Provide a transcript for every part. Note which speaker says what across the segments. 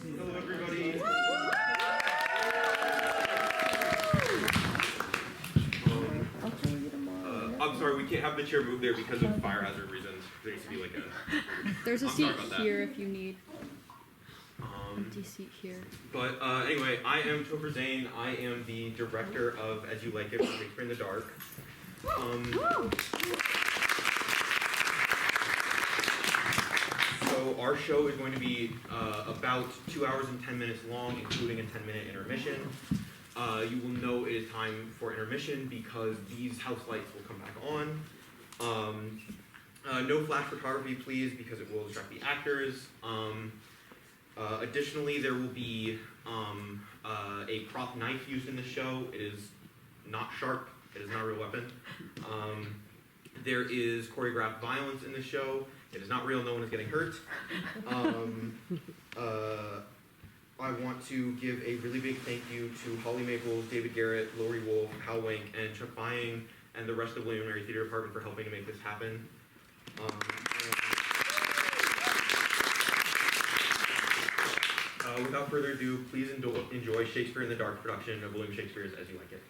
Speaker 1: Hello, everybody. I'm sorry, we can't have the chair move there because of fire hazard reasons. There needs to be like a...
Speaker 2: There's a seat here if you need. Empty seat here.
Speaker 1: But anyway, I am Topher Zane. I am the director of As You Like It, Shakespeare in the Dark. So our show is going to be about 2 hours and 10 minutes long, including a 10-minute intermission. You will know it is time for intermission because these house lights will come back on. No flash photography, please, because it will distract the actors. Additionally, there will be a prop knife used in the show. It is not sharp. It is not a real weapon. There is choreographed violence in the show. It is not real. No one is getting hurt. I want to give a really big thank you to Holly Maples, David Garrett, Lori Wolf, Hal Wink, and Chuck Bying, and the rest of the William & Mary Theater Department for helping to make this happen. Without further ado, please enjoy Shakespeare in the Dark production of William Shakespeare's As You Like It.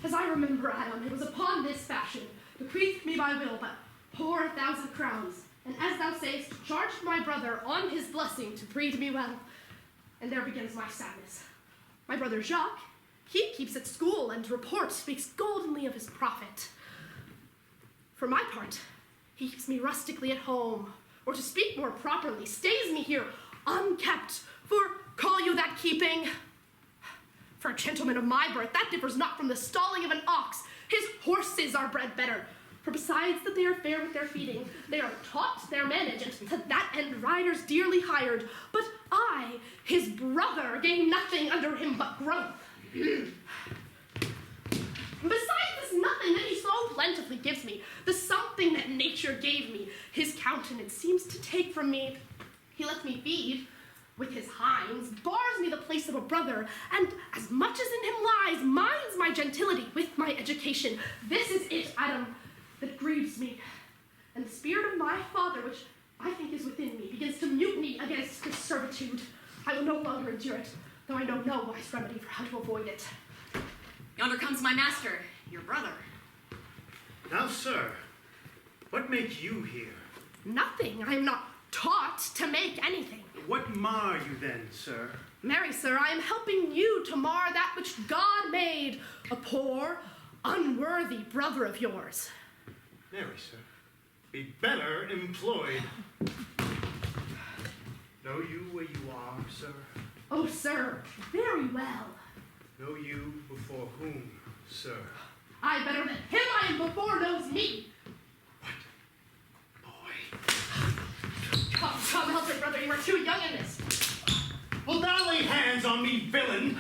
Speaker 3: As I remember, Adam, it was upon this fashion, bequeathed me by will, but pour 1,000 crowns, and as thou sayest, charged my brother on his blessing to breed me well. And there begins my sadness. My brother Jacques, he keeps at school, and report speaks goldenly of his prophet. For my part, he keeps me rustically at home, or to speak more properly, stays me here unkept, for call you that keeping? For a gentleman of my birth, that differs not from the stalling of an ox. His horses are bred better. For besides that they are fair with their feeding, they are taught, they're managed, and to that end riders dearly hired. But I, his brother, gain nothing under him but growth. Besides this nothing that he so plentifully gives me, the something that nature gave me, his countenance seems to take from me. He lets me feed with his hinds, bars me the place of a brother, and as much as in him lies, minds my gentility with my education. This is it, Adam, that grieves me. And the spirit of my father, which I think is within me, begins to mutiny against this servitude. I will no longer endure it, though I know no wise remedy for how to avoid it.
Speaker 4: Yonder comes my master, your brother.
Speaker 5: Now, sir, what makes you here?
Speaker 3: Nothing. I am not taught to make anything.
Speaker 5: What mar you then, sir?
Speaker 3: Marry, sir, I am helping you to mar that which God made, a poor, unworthy brother of yours.
Speaker 5: Marry, sir, be better employed. Know you where you are, sir?
Speaker 3: Oh, sir, very well.
Speaker 5: Know you before whom, sir?
Speaker 3: I better than him I am before knows me.
Speaker 5: What? Boy.
Speaker 3: Come, help it, brother, you are too young in this.
Speaker 5: Will thou lay hands on me, villain?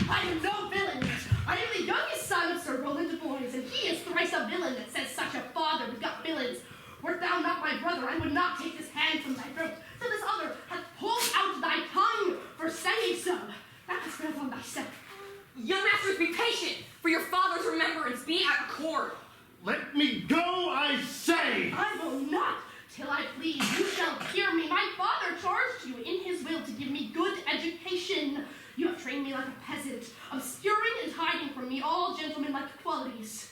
Speaker 3: I am no villain yet. I am the youngest son of Sir Roland de Boys, and he is thrice a villain that says such a father begot villains. Wert thou not my brother, I would not take this hand from thy throat, till this other hath pulled out thy tongue for saying so. That is well on thyself.
Speaker 4: Young masters, be patient, for your father's remembrance be at accord.
Speaker 5: Let me go, I say!
Speaker 3: I will not, till I please. You shall hear me. My father charged you in his will to give me good education. You have trained me like a peasant, obscuring and hiding from me all gentlemanlike qualities.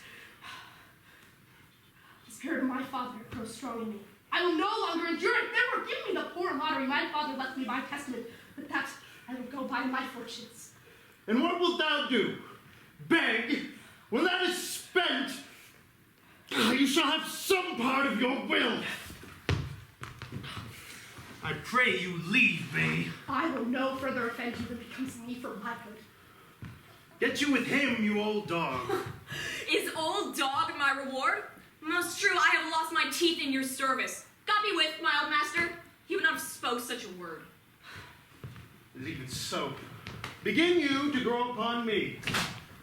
Speaker 3: The spirit of my father grows strong in me. I will no longer endure it. Therefore, give me the poor lottery my father left me by testament. With that, I will go by my fortunes.
Speaker 5: And what wilt thou do? Beg? When that is spent, you shall have some part of your will. I pray you leave me.
Speaker 3: I will no further offend you than becomes me for my good.
Speaker 5: Get you with him, you old dog.
Speaker 4: Is old dog my reward? Most true, I have lost my teeth in your service. God be with my old master. He would not have spoke such a word.
Speaker 5: And even so, begin you to grow upon me.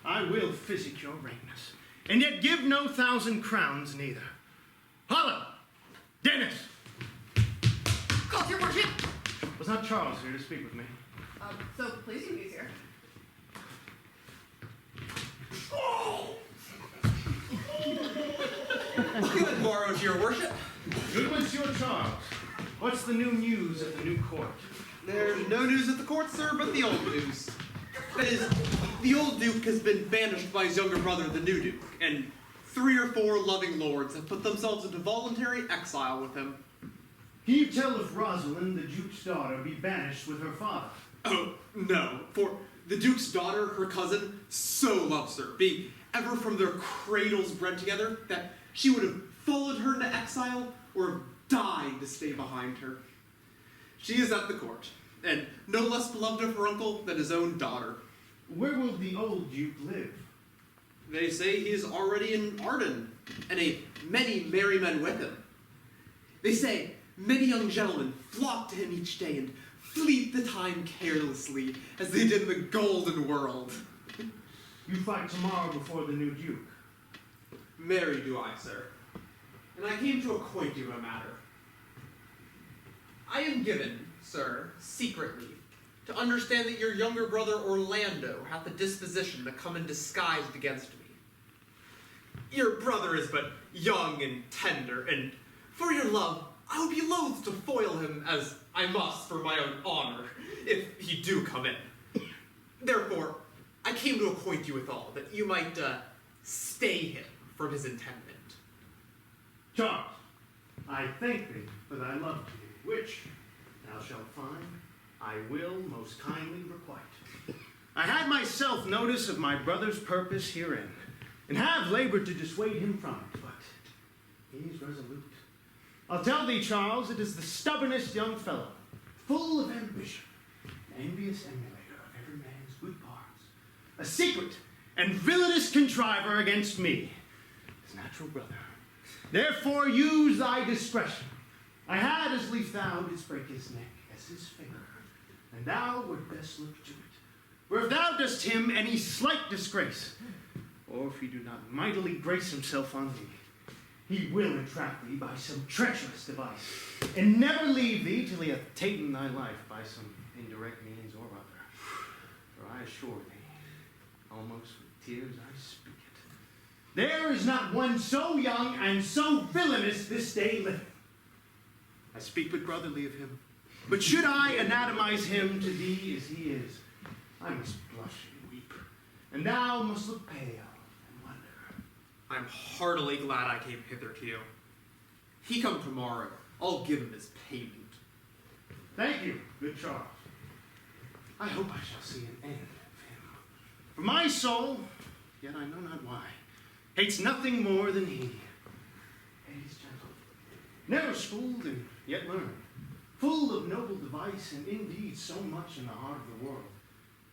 Speaker 5: I will physic your reignness. and yet give no 1,000 crowns neither. Hollow! Dennis!
Speaker 6: Called your worship.
Speaker 5: Was not Charles here to speak with me?
Speaker 6: So pleasing he's here.
Speaker 7: Good morrow to your worship.
Speaker 5: Good monsieur Charles. What's the new news at the new court?
Speaker 7: There's no news at the court, sir, but the old news. That is, the old duke has been banished by his younger brother, the new duke, and 3 or 4 loving lords have put themselves into voluntary exile with him.
Speaker 5: Can you tell if Rosalind, the duke's daughter, be banished with her father?
Speaker 7: Oh, no, for the duke's daughter, her cousin, so loves her, being ever from their cradles bred together, that she would have followed her into exile or have died to stay behind her. She is at the court, and no less beloved of her uncle than his own daughter.
Speaker 5: Where will the old duke live?
Speaker 7: They say he is already in Arden, and many merry men with him. They say many young gentlemen flock to him each day and fleet the time carelessly, as they did in the golden world.
Speaker 5: You fight tomorrow before the new duke.
Speaker 7: Marry do I, sir. And I came to acquaint you of a matter. I am given, sir, secret leave, to understand that your younger brother Orlando hath a disposition to come in disguised against me. Your brother is but young and tender, and for your love, I would be loath to foil him as I must for my own honor, if he do come in. Therefore, I came to acquaint you with all, that you might stay him from his intendment.
Speaker 5: Charles, I thank thee for thy love to me, which thou shalt find I will most kindly requite. I had myself notice of my brother's purpose herein, and have labored to dissuade him from it, but he is resolute. I'll tell thee, Charles, it is the stubbornest young fellow, full of ambition, an envious emulator of every man's good parts, a secret and villainous contriver against me, his natural brother. Therefore use thy discretion. I had as lief thou didst break his neck as his finger, and thou wert best look to it. For if thou dost him any slight disgrace, or if he do not mightily grace himself on thee, he will entrap thee by some treacherous device, and never leave thee till he hath taken thy life by some indirect means or other. For I assure thee, almost with tears I speak it, there is not one so young and so villainous this day living. I speak but brotherly of him, but should I anatomize him to thee as he is, I must blush and weep, and thou must look pale and wonder.
Speaker 7: I'm heartily glad I came hither to you. He come tomorrow, I'll give him his payment.
Speaker 5: Thank you, good Charles. I hope I shall see an end of him. For my soul, yet I know not why, hates nothing more than he. And he's gentle, never schooled and yet learned, full of noble device and indeed so much in the heart of the world,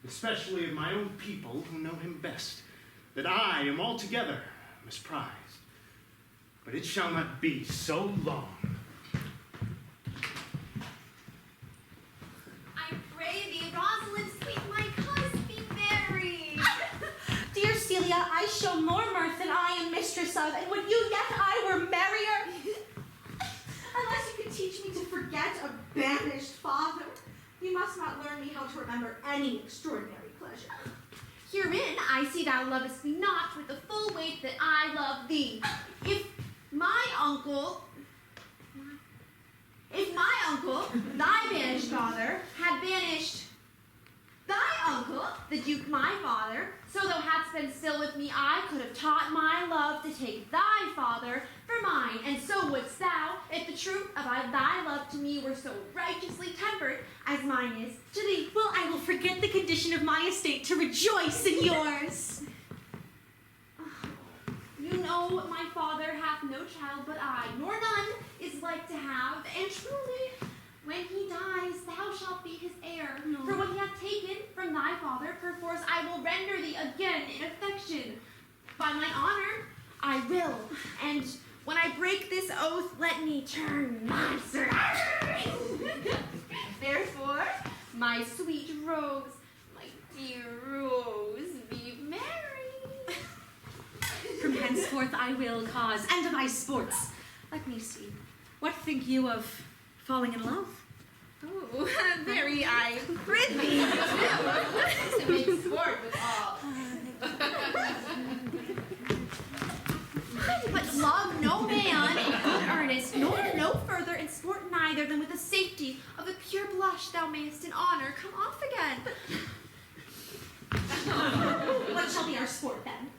Speaker 5: especially of my own people who know him best, that I am altogether misprized. But it shall not be so long.
Speaker 8: I pray thee, Rosalind, sweet my cause, be merry.
Speaker 9: Dear Celia, I show more mirth than I am mistress of, and would you yet I were merrier? Unless you could teach me to forget a banished father, you must not learn me how to remember any extraordinary pleasure.
Speaker 8: Herein I see thou lovest me not with the full weight that I love thee. If my uncle, thy banished father, had banished thy uncle, the Duke my father, so thou hadst been still with me, I could have taught my love to take thy father for mine, and so wouldst thou, if the truth of thy love to me were so righteously tempered as mine is to thee.
Speaker 9: Well, I will forget the condition of my estate to rejoice in yours.
Speaker 8: You know my father hath no child but I, nor none is like to have, and truly, when he dies, thou shalt be his heir.
Speaker 9: No.
Speaker 8: For what he hath taken from thy father, perforce I will render thee again in affection. By mine honor, I will, and when I break this oath, let me turn monster. Therefore, my sweet Rose, my dear Rose, be merry.
Speaker 9: From henceforth I will cause, and of my sports. Let me see. What think you of falling in love?
Speaker 8: Oh, very pretty. To make sport with all. But love no man in good earnest, nor no further in sport neither than with the safety of a pure blush thou mayest in honor come off again.
Speaker 9: What shall be our sport then?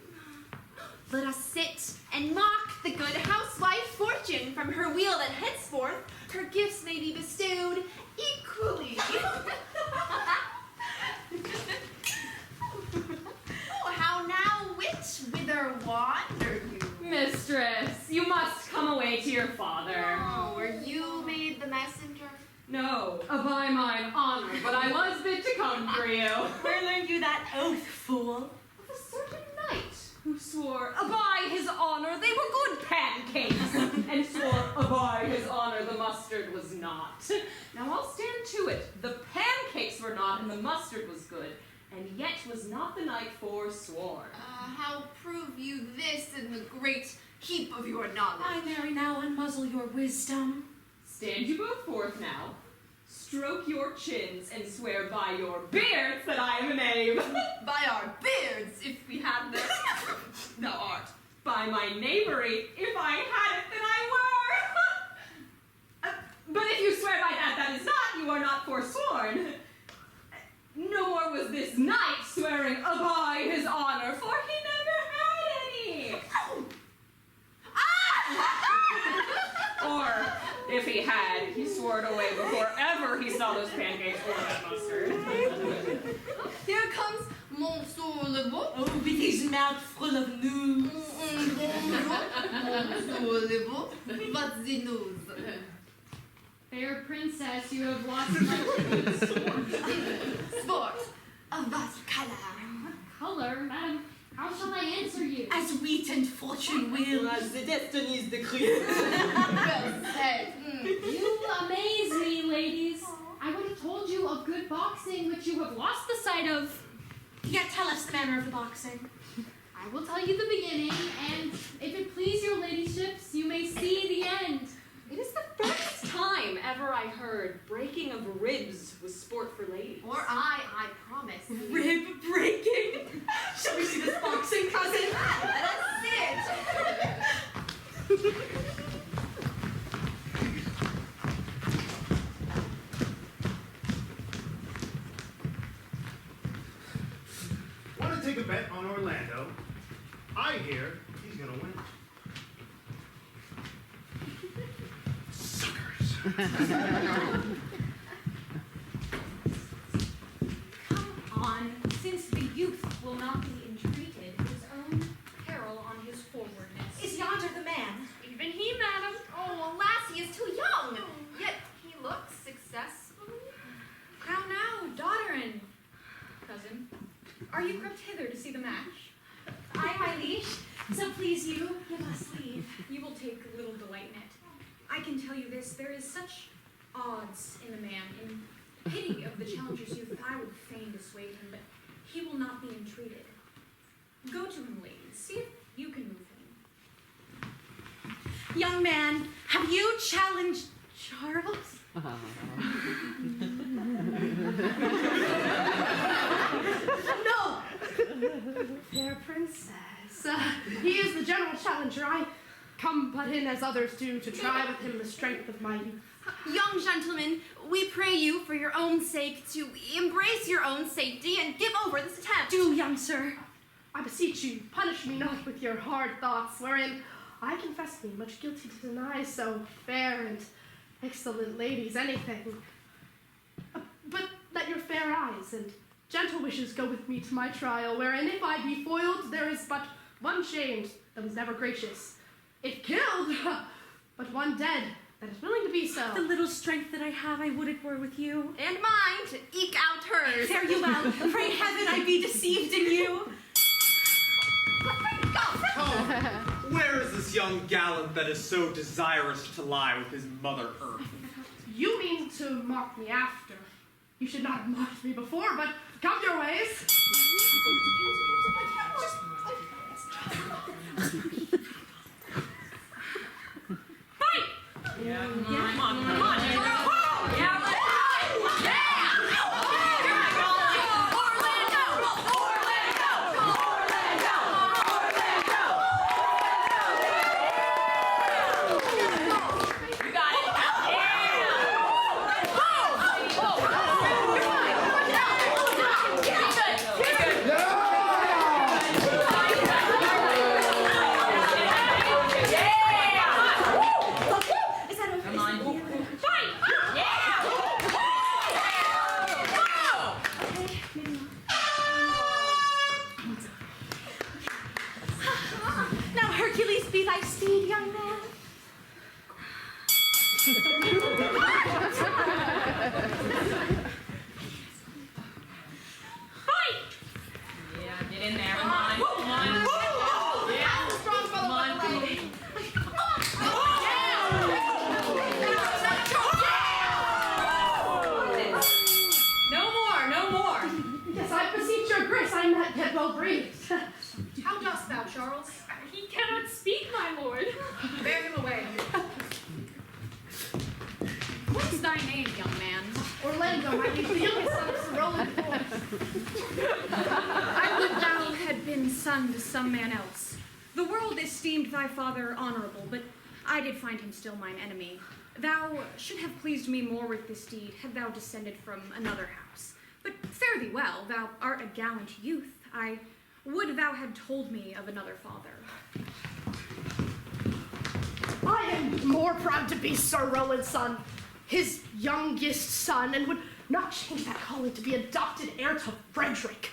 Speaker 8: Let us sit and mock the good housewife Fortune from her wheel that henceforth her gifts may be bestowed equally. Oh, how now, wit, whither wander you?
Speaker 4: Mistress, you must come away to your father.
Speaker 8: Oh, were you made the messenger?
Speaker 4: No, by mine honor, but I was bid to come for you.
Speaker 9: Where learned you that oath, fool?
Speaker 4: Of a certain knight who swore by his honor they were good pancakes, and swore by his honor the mustard was not. Now I'll stand to it. The pancakes were not, and the mustard was good, and yet was not the knight forsworn.
Speaker 8: How prove you this in the great heap of your knowledge?
Speaker 9: I marry now unmuzzle your wisdom.
Speaker 4: Stand you both forth now, stroke your chins, and swear by your beards that I am a knave.
Speaker 6: By our beards, if we had them, thou art.
Speaker 4: By my knavery, if I had it, then I were. But if you swear by that, that is not, you are not forsworn. Nor was this knight swearing by his honor, for he never had any. Or, if he had, he swore it away before ever he saw those pancakes or that mustard.
Speaker 6: Here comes Monsieur Le Beau.
Speaker 9: Oh, with his mouth full of news.
Speaker 6: Monsieur Le Beau. What's the news?
Speaker 2: Fair princess, you have lost much sport.
Speaker 6: Sport. Of what color?
Speaker 2: Color, madam, how shall I answer you?
Speaker 9: As wheat and fortune will.
Speaker 7: As the destinies decree.
Speaker 6: Well said.
Speaker 2: You amaze me, ladies. I would have told you of good boxing, which you have lost the sight of.
Speaker 9: Yet tell us the manner of the boxing.
Speaker 2: I will tell you the beginning, and if it please your ladyships, you may see the end.
Speaker 4: It is the first time ever I heard breaking of ribs was sport for ladies.
Speaker 8: Or I promise.
Speaker 9: Rib breaking? Shall we see this boxing, cousin?
Speaker 8: Let us sit.
Speaker 5: Want to take a bet on Orlando? I hear he's gonna win. Suckers.
Speaker 10: Come on, since the youth will not be entreated, his own peril on his forwardness.
Speaker 9: Is yonder the man?
Speaker 8: Even he, madam. Oh, alas, he is too young. Yet he looks successful.
Speaker 10: How now, daughter and cousin? Are you crept hither to see the match?
Speaker 9: Aye, my liege. So please you, give us leave.
Speaker 10: You will take little delight in it. I can tell you this, there is such odds in the man, in pity of the challenger's youth, that I would fain dissuade him, but he will not be entreated. Go to him, ladies. See if you can move him.
Speaker 9: Young man, have you challenged Charles?
Speaker 3: No! Fair princess. He is the general challenger. I come but in as others do to try with him the strength of my youth.
Speaker 8: Young gentlemen, we pray you for your own sake to embrace your own safety and give over this attempt.
Speaker 9: Do, young sir.
Speaker 3: I beseech you, punish me not with your hard thoughts, wherein I confess me much guilty to deny so fair and excellent ladies anything. But let your fair eyes and gentle wishes go with me to my trial, wherein if I be foiled, there is but one shamed that was never gracious. If killed, but one dead that is willing to be so.
Speaker 9: The little strength that I have, I would it were with you.
Speaker 8: And mine to eke out hers.
Speaker 9: Fare you well. Pray heaven I be deceived in you.
Speaker 7: Oh, where is this young gallant that is so desirous to lie with his mother earth?
Speaker 3: You mean to mock me after. You should not have mocked me before, but come your ways.
Speaker 4: Yeah, come on. Yeah, let's go. You got it. Come on.
Speaker 9: Now Hercules be thy steed, young man.
Speaker 4: Yeah, get in there. Come on. Yeah. Come on. No more.
Speaker 3: Yes, I beseech your grace, I'm not yet well breathed.
Speaker 10: How dost thou, Charles?
Speaker 2: He cannot speak, my lord.
Speaker 10: Bear him away. What is thy name, young man?
Speaker 3: Orlando, my liege, the youngest son of Sir Rowland
Speaker 10: I would thou had been son to some man else. The world esteemed thy father honorable, but I did find him still mine enemy. Thou should have pleased me more with this deed had thou descended from another house. But fare thee well, thou art a gallant youth. I would thou had told me of another father.
Speaker 3: I am more proud to be Sir Rowland's son, his youngest son, and would not change that calling to be adopted heir to Frederick.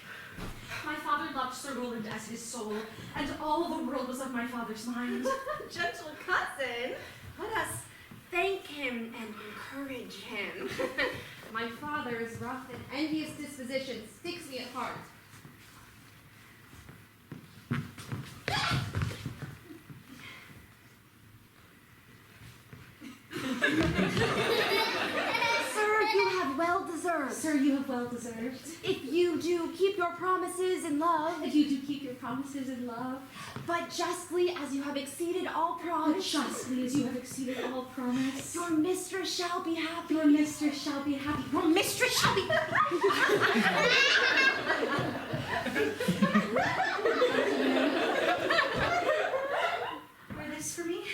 Speaker 9: My father loved Sir Rowland as his soul, and all the world was of my father's mind.
Speaker 8: Gentle cousin, let us thank him and encourage him.
Speaker 2: My father's rough and envious disposition sticks me at heart.
Speaker 8: Sir, you have well deserved.
Speaker 9: Sir, you have well deserved.
Speaker 8: If you do keep your promises in love,
Speaker 9: If you do keep your promises in love,
Speaker 8: but justly as you have exceeded all
Speaker 9: but
Speaker 8: promise,
Speaker 9: justly as you have exceeded all promise,
Speaker 8: your mistress shall be happy.
Speaker 9: your mistress shall be happy. Your mistress shall be Wear this for me.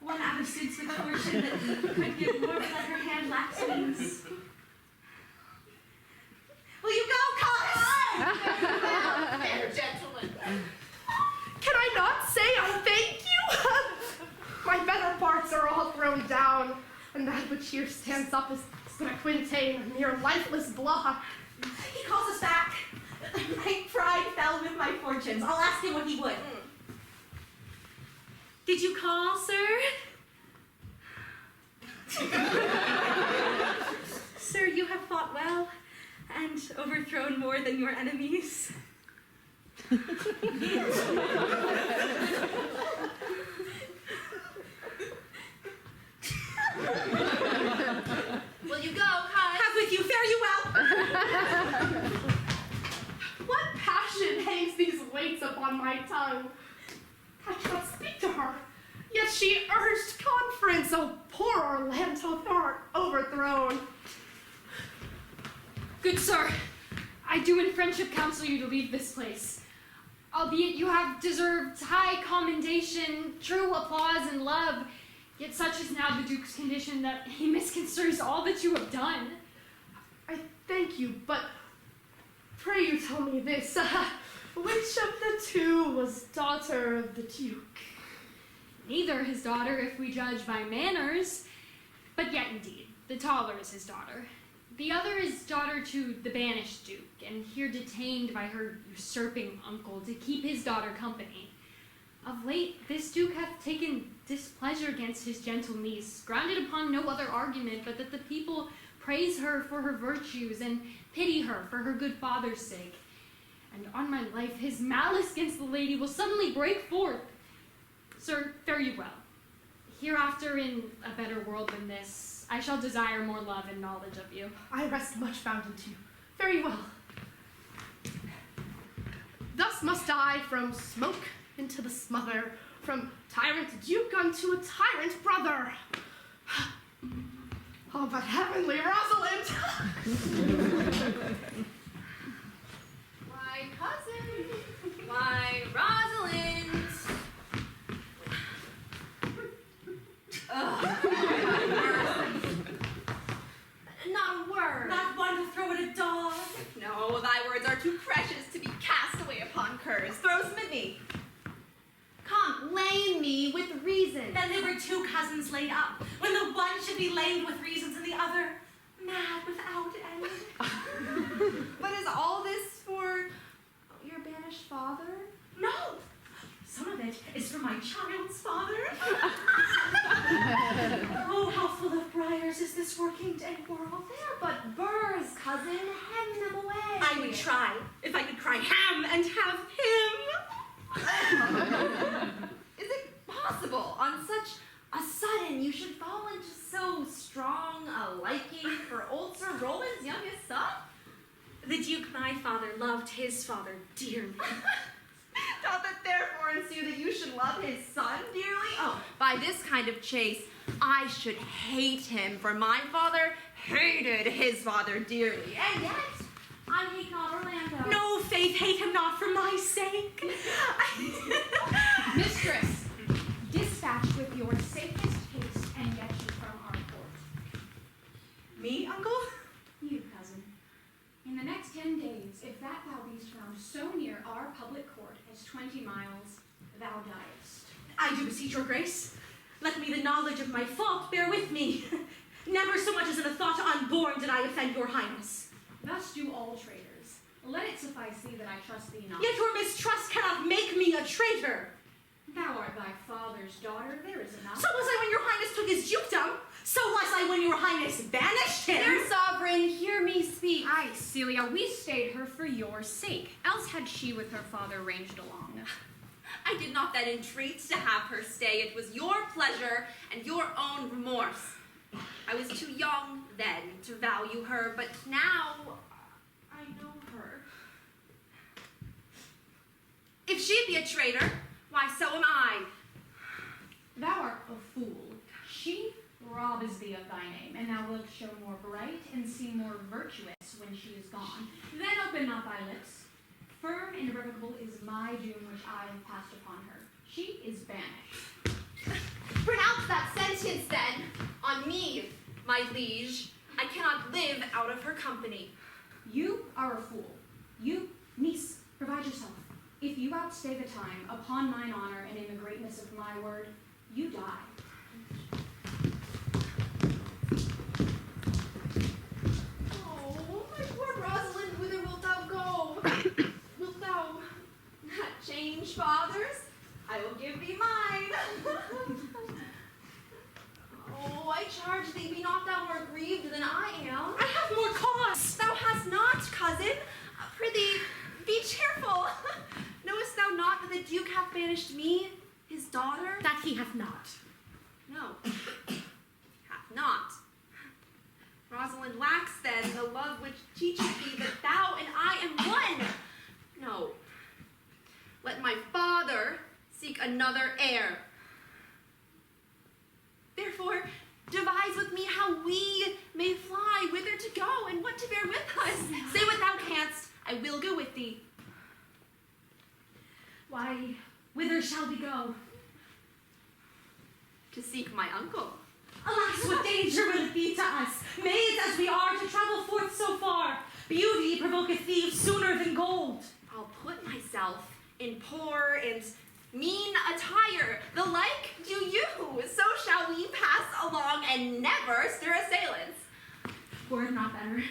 Speaker 9: One out of suits with fortune that could give more but let her hand lax wings. Will you go, Cos?
Speaker 8: Fair gentlemen.
Speaker 3: Can I not say I thank you? My better parts are all thrown down, and that which here stands up is but a quintain, a mere lifeless block.
Speaker 9: He calls us back. My pride fell with my fortunes. I'll ask him what he would. Did you call, sir? Sir, you have fought well and overthrown more than your enemies.
Speaker 8: Will you go, Cos?
Speaker 9: Have with you, fare you well.
Speaker 3: What passion hangs these weights upon my tongue? I cannot speak to her, yet she urged conference. Oh, poor Orlando, thou art overthrown.
Speaker 2: Good sir, I do in friendship counsel you to leave this place. Albeit you have deserved high commendation, true applause and love, yet such is now the Duke's condition that he misconstrues all that you have done.
Speaker 3: I thank you, but pray you tell me this. Which of the two was daughter of the Duke?
Speaker 2: Neither his daughter, if we judge by manners, but yet indeed, the taller is his daughter. The other is daughter to the banished Duke, and here detained by her usurping uncle to keep his daughter company. Of late, this Duke hath taken displeasure against his gentle niece, grounded upon no other argument but that the people praise her for her virtues and pity her for her good father's sake. And on my life, his malice against the lady will suddenly break forth. Sir, fare you well. Hereafter, in a better world than this, I shall desire more love and knowledge of you.
Speaker 3: I rest much bound into you. Very well. Thus must I from smoke into the smother, from tyrant duke unto a tyrant brother. Oh, but heavenly Rosalind!
Speaker 8: Why, cousin! Why, Rosalind! Ugh. Not a word.
Speaker 9: Not one to throw at a dog.
Speaker 8: No, thy words are too precious to be cast away upon curs. Throw some at me. Come, lay me with reason.
Speaker 9: Then there were two cousins laid up, when the one should be laid with reasons and the other mad without end.
Speaker 8: But is all this for your banished father?
Speaker 9: No! Some of it is for my child's father. Oh, how full of briars is this working day world.
Speaker 8: They're but burrs, cousin. Hem them away.
Speaker 9: I would try if I could cry ham and have him.
Speaker 8: Is it possible on such a sudden you should fall into so strong a liking for old Sir Roland's youngest son?
Speaker 9: The Duke, my father, loved his father dearly.
Speaker 8: Doth it therefore ensue that you should love his son dearly? Oh, by this kind of chase, I should hate him, for my father hated his father dearly. And yet, I hate not Orlando.
Speaker 9: No, Faith, hate him not for my sake.
Speaker 10: Mistress, dispatch with your safest haste and get you from our court.
Speaker 9: Me, uncle?
Speaker 10: You, cousin. In the next 10 days, if that thou beest found so near our public court as 20 miles, thou diest.
Speaker 9: I do beseech your grace. Let me the knowledge of my fault bear with me. Never so much as in a thought unborn did I offend your highness.
Speaker 10: Thus do all traitors. Let it suffice thee that I trust thee not.
Speaker 9: Yet your mistrust cannot make me a traitor.
Speaker 10: Thou art thy father's daughter, there is enough.
Speaker 9: So was I when your highness took his dukedom. So was I when your highness banished him.
Speaker 8: Dear sovereign, hear me speak.
Speaker 10: Aye, Celia, we stayed her for your sake. Else had she with her father ranged along.
Speaker 8: I did not then entreat to have her stay. It was your pleasure and your own remorse. I was too young then to value her, but now I know her. If she be a traitor, why, so am I.
Speaker 10: Thou art a fool. She robs thee of thy name, and thou wilt show more bright and seem more virtuous when she is gone. Then open not thy lips. Firm and irrevocable is my doom which I have passed upon her. She is banished.
Speaker 8: Pronounce that sentence then on me, my liege. I cannot live out of her company.
Speaker 10: You are a fool. You, niece, provide yourself. If you outstay the time, upon mine honor and in the greatness of my word, you die.
Speaker 8: Oh, my poor Rosalind, whither wilt thou go? Wilt thou not change fathers? I will give thee mine. Oh, I charge thee, be not thou more grieved than I am.
Speaker 9: I have more cause.
Speaker 8: Thou hast not, cousin. Prithee, be cheerful. Knowest thou not that the Duke hath banished me, his daughter?
Speaker 9: That he hath not.
Speaker 8: No, hath not. Rosalind lacks then the love which teacheth thee that thou and I am one. No, let my father seek another heir. Therefore, devise with me how we may fly, whither to go, and what to bear with us. Say what thou canst, I will go with thee.
Speaker 9: Why, whither shall we go?
Speaker 8: To seek my uncle.
Speaker 9: Alas, what danger will it be to us, maids as we are, to travel forth so far? Beauty provoketh thieves sooner than gold.
Speaker 8: I'll put myself in poor and mean attire. The like do you. So shall we pass along and never stir assailants.
Speaker 9: Were it not better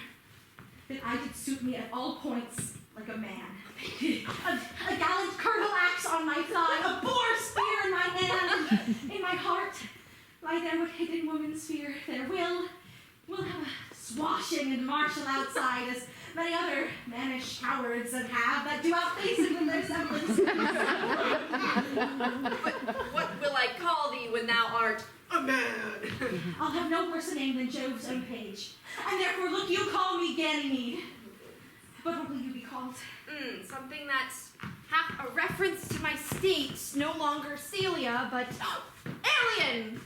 Speaker 9: that I did suit me at all points like a man? A gallant curtal axe on my thigh, a boar spear in my hand, in my heart lie there what hidden woman's fear. There we'll have a swashing and martial outside, as many other mannish cowards have that do outface it with their semblance.
Speaker 8: But what will I call thee when thou art
Speaker 7: A man!
Speaker 9: I'll have no worse a name than Jove's own page, and therefore look you call me Ganymede. But what will you be called?
Speaker 8: something that hath a reference to my state, no longer Celia, but alien.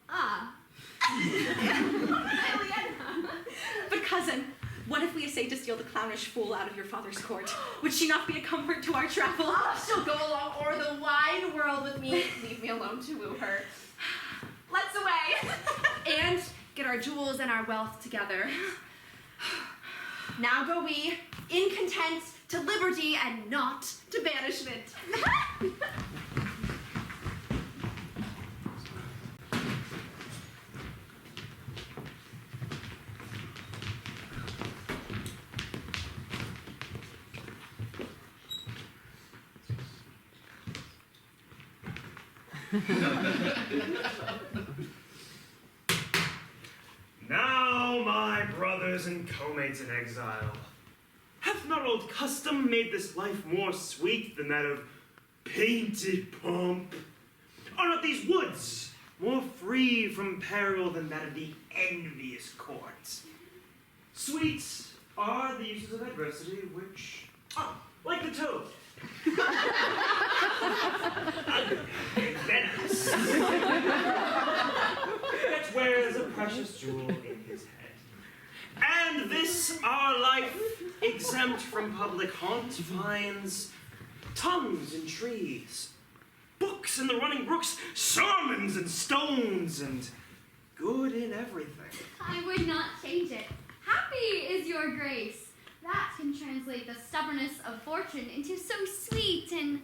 Speaker 8: Ah.
Speaker 9: Alien. But cousin, what if we essayed to steal the clownish fool out of your father's court? Would she not be a comfort to our travel?
Speaker 8: Oh, she'll go along o'er the wide world with me. Leave me alone to woo her.
Speaker 9: Let's away.
Speaker 8: And get our jewels and our wealth together. Now go we, in content, to liberty and not to banishment.
Speaker 11: Now, my brothers and co-mates in exile, hath not old custom made this life more sweet than that of painted pomp? Are not these woods more free from peril than that of the envious court? Sweet are the uses of adversity which, like the toad, venomous, that wears a precious jewel in his head. And this our life, exempt from public haunt, finds tongues in trees, books in the running brooks, sermons and stones, and good in everything.
Speaker 2: I would not change it. Happy is your grace. That can translate the stubbornness of fortune into so sweet and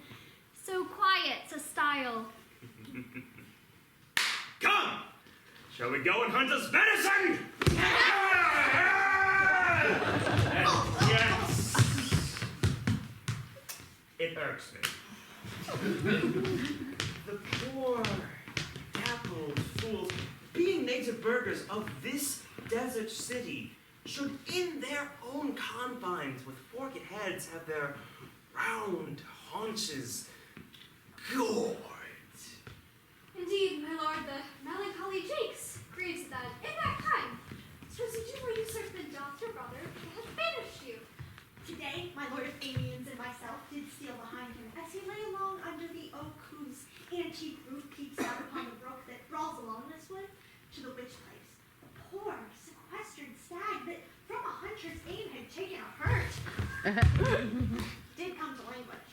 Speaker 2: so quiet a style.
Speaker 11: Come! Shall we go and hunt us venison? Yes. It irks me. The poor, dappled fools, being native burghers of this desert city, should in their own confines with forked heads have their round haunches gored.
Speaker 2: Indeed, my lord, the melancholy Jakes grieves that in that time, 'twas you who usurped the daughter brother that hath banished you.
Speaker 9: Today, my lord of Amiens and myself did steal behind him as he lay along under the oak whose antique roof peeps out upon the brook that brawls along this wood to the witch place. A poor, sequestered stag that from a hunter's aim had taken a hurt. Did come to language.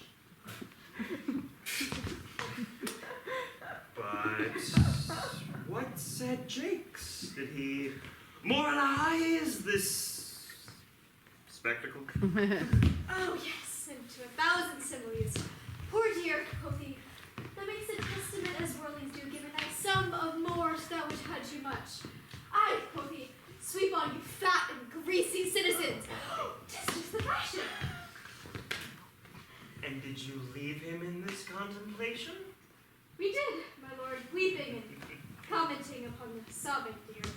Speaker 11: But what said Jakes? Did he moralize this spectacle?
Speaker 2: Oh, yes, and to 1,000 similes. Poor dear, quoth he, that makes a testament as worldlings do, given thy sum of mores that would hurt you much. Aye, quoth he, sweep on, you fat and greasy citizens. 'Tis just the fashion.
Speaker 11: And did you leave him in this contemplation?
Speaker 2: We did, my lord, weeping and commenting upon the sobbing dear.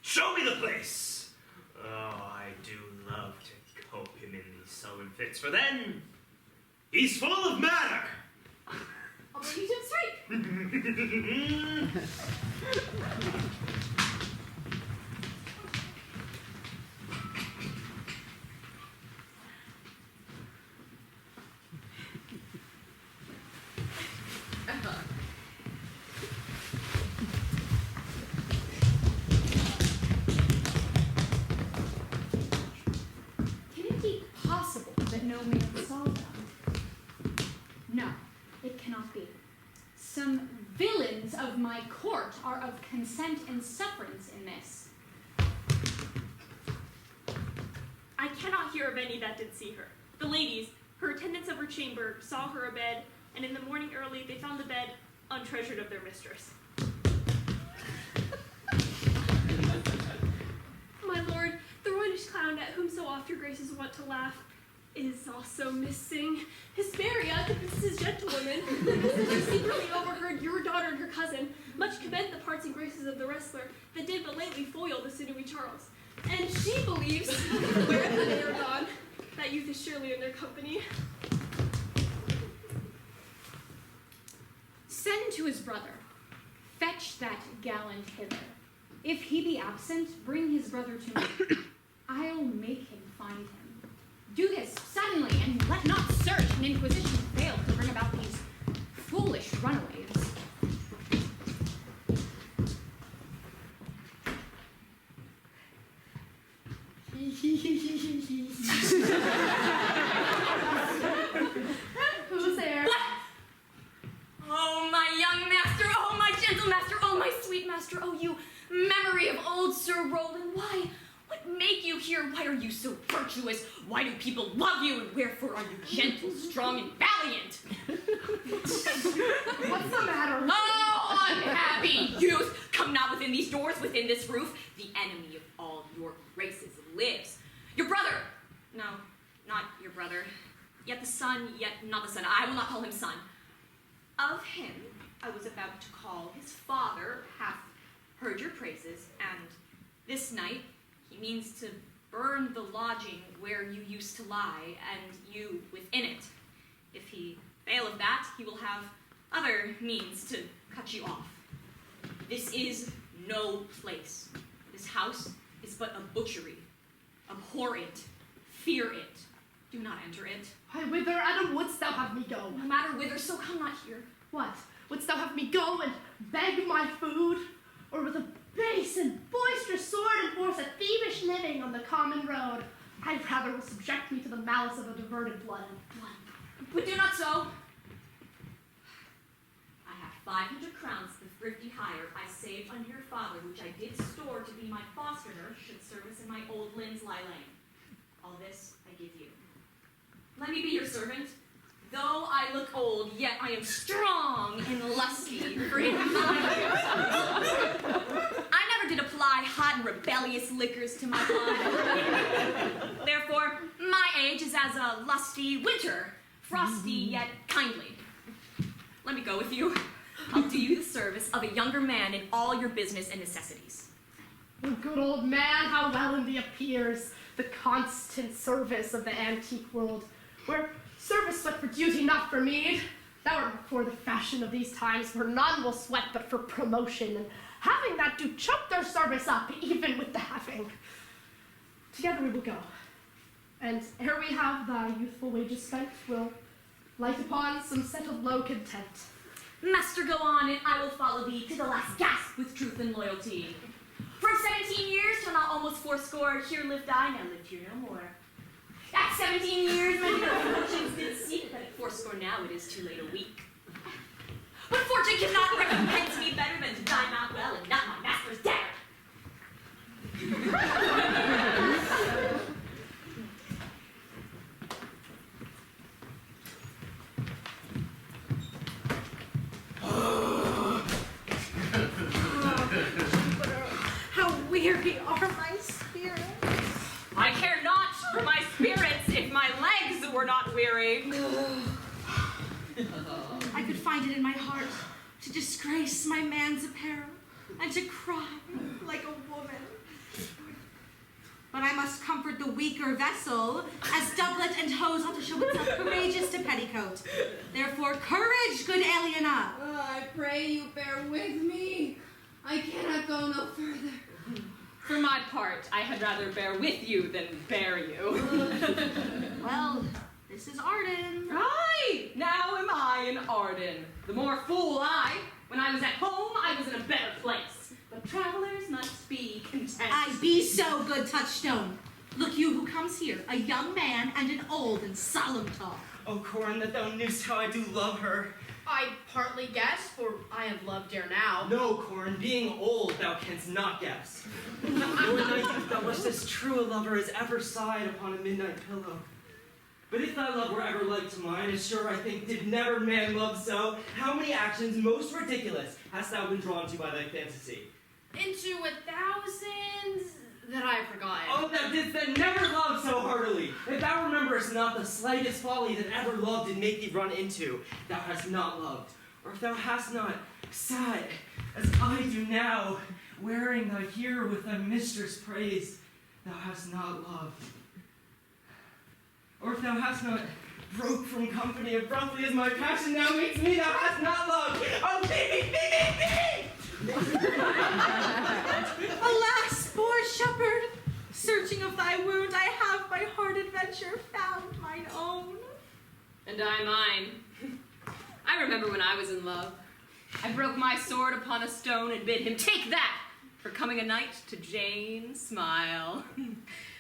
Speaker 11: Show me the place! Oh, I do love to cope him in these sullen fits, for then he's full of matter!
Speaker 2: I'll bring you to him straight.
Speaker 10: Can it be possible that no man saw them? No, it cannot be. Some villains of my court are of consent and sufferance in this.
Speaker 12: I cannot hear of any that did see her. The ladies, her attendants of her chamber, saw her abed, and in the morning early they found the bed untreasured of their mistress. My lord, the roguish clown at whom so oft your graces want to laugh is also missing. Hesperia, the princess's gentlewoman, who secretly overheard your daughter and her cousin much commend the parts and graces of the wrestler that did but lately foil the sinewy Charles. And she believes, wherever they are gone, that youth is surely in their company.
Speaker 10: Send to his brother. Fetch that gallant hither. If he be absent, bring his brother to me. I'll make him find him. Do this suddenly, and let not search and inquisition fail to bring about these foolish runaways.
Speaker 3: Who's there?
Speaker 10: What? Oh, my young master, oh, my gentle master, oh, my sweet master, oh, you memory of old Sir Roland, why? What make you here? Why are you so virtuous? Why do people love you? And wherefore are you gentle, strong, and valiant?
Speaker 3: What's the matter?
Speaker 10: Oh, unhappy youth! Come not within these doors, within this roof. The enemy of all your graces lives. Your brother! No, not your brother. Yet the son, yet not the son. I will not call him son. Of him I was about to call his father hath heard your praises, and this night he means to burn the lodging where you used to lie, and you within it. If he fail of that, he will have other means to cut you off. This is no place. This house is but a butchery. Abhor it. Fear it. Do not enter it.
Speaker 3: Why, whither, Adam, wouldst thou have me go?
Speaker 10: No matter whither, so come not here.
Speaker 3: What? Wouldst thou have me go and beg my food? Or with a base and boisterous sword enforce a thievish living on the common road? I'd rather will subject me to the malice of a diverted blood.
Speaker 10: But do not so. I have 500 crowns, the thrifty hire I saved under your father, which I did store to be my foster nurse, should service in my old limbs lie lame. All this I give you. Let me be your servant. Though I look old, yet I am strong and lusty for in I never did apply hot and rebellious liquors to my blood. Therefore, my age is as a lusty winter, frosty yet kindly. Let me go with you. I'll do you the service of a younger man in all your business and necessities.
Speaker 3: Oh, good old man, how well in thee appears the constant service of the antique world, where service but for duty, not for meed. Thou art before the fashion of these times, where none will sweat but for promotion, and having that do choke their service up, even with the having. Together we will go, and ere we have thy youthful wages spent, we'll light upon some settled low content.
Speaker 10: Master, go on, and I will follow thee to the last gasp with truth and loyalty. From 17 years till now almost fourscore, here lived I, now lived here no more. At 17 years, many fortunes did seek, but at fourscore now it is too late a week. But fortune cannot recompense me better than to die not well and not my master's debtor.
Speaker 9: How weary are my spirits.
Speaker 4: I care not for my spirits if my legs were not weary.
Speaker 9: I could find it in my heart to disgrace my man's apparel and to cry like a woman. But I must comfort the weaker vessel, as doublet and hose ought to show itself courageous to petticoat. Therefore, courage, good Aliena.
Speaker 6: I pray you bear with me. I cannot go no further.
Speaker 4: For my part, I had rather bear with you than bear you.
Speaker 9: Well, this is Arden.
Speaker 4: Aye, now am I in Arden. The more fool I. When I was at home, I was in a better place. But travelers must be content.
Speaker 9: I be so, good Touchstone. Look you who comes here, a young man and an old and solemn talk.
Speaker 13: O Corin, that thou knewst how I do love her.
Speaker 6: I partly guess, for I have loved ere now.
Speaker 13: No, Corin, being old, thou canst not guess. Nor in thy youth thou wast as true a lover as ever sighed upon a midnight pillow. But if thy love were ever like to mine, as sure I think did never man love so, how many actions most ridiculous hast thou been drawn to by thy fantasy?
Speaker 6: Into 1,000 that I have forgotten.
Speaker 13: Oh, thou didst then never love so heartily. If thou rememberest not the slightest folly that ever love did make thee run into, thou hast not loved. Or if thou hast not sighed, as I do now, wearing thy here with thy mistress' praise, thou hast not loved. Or if thou hast not broke from company abruptly as my passion now makes me, thou hast not loved. Oh, baby!
Speaker 9: Alas, poor shepherd, searching of thy wound, I have my heart adventure found.
Speaker 4: And I mine. I remember when I was in love. I broke my sword upon a stone and bid him take that for coming a knight to Jane's smile.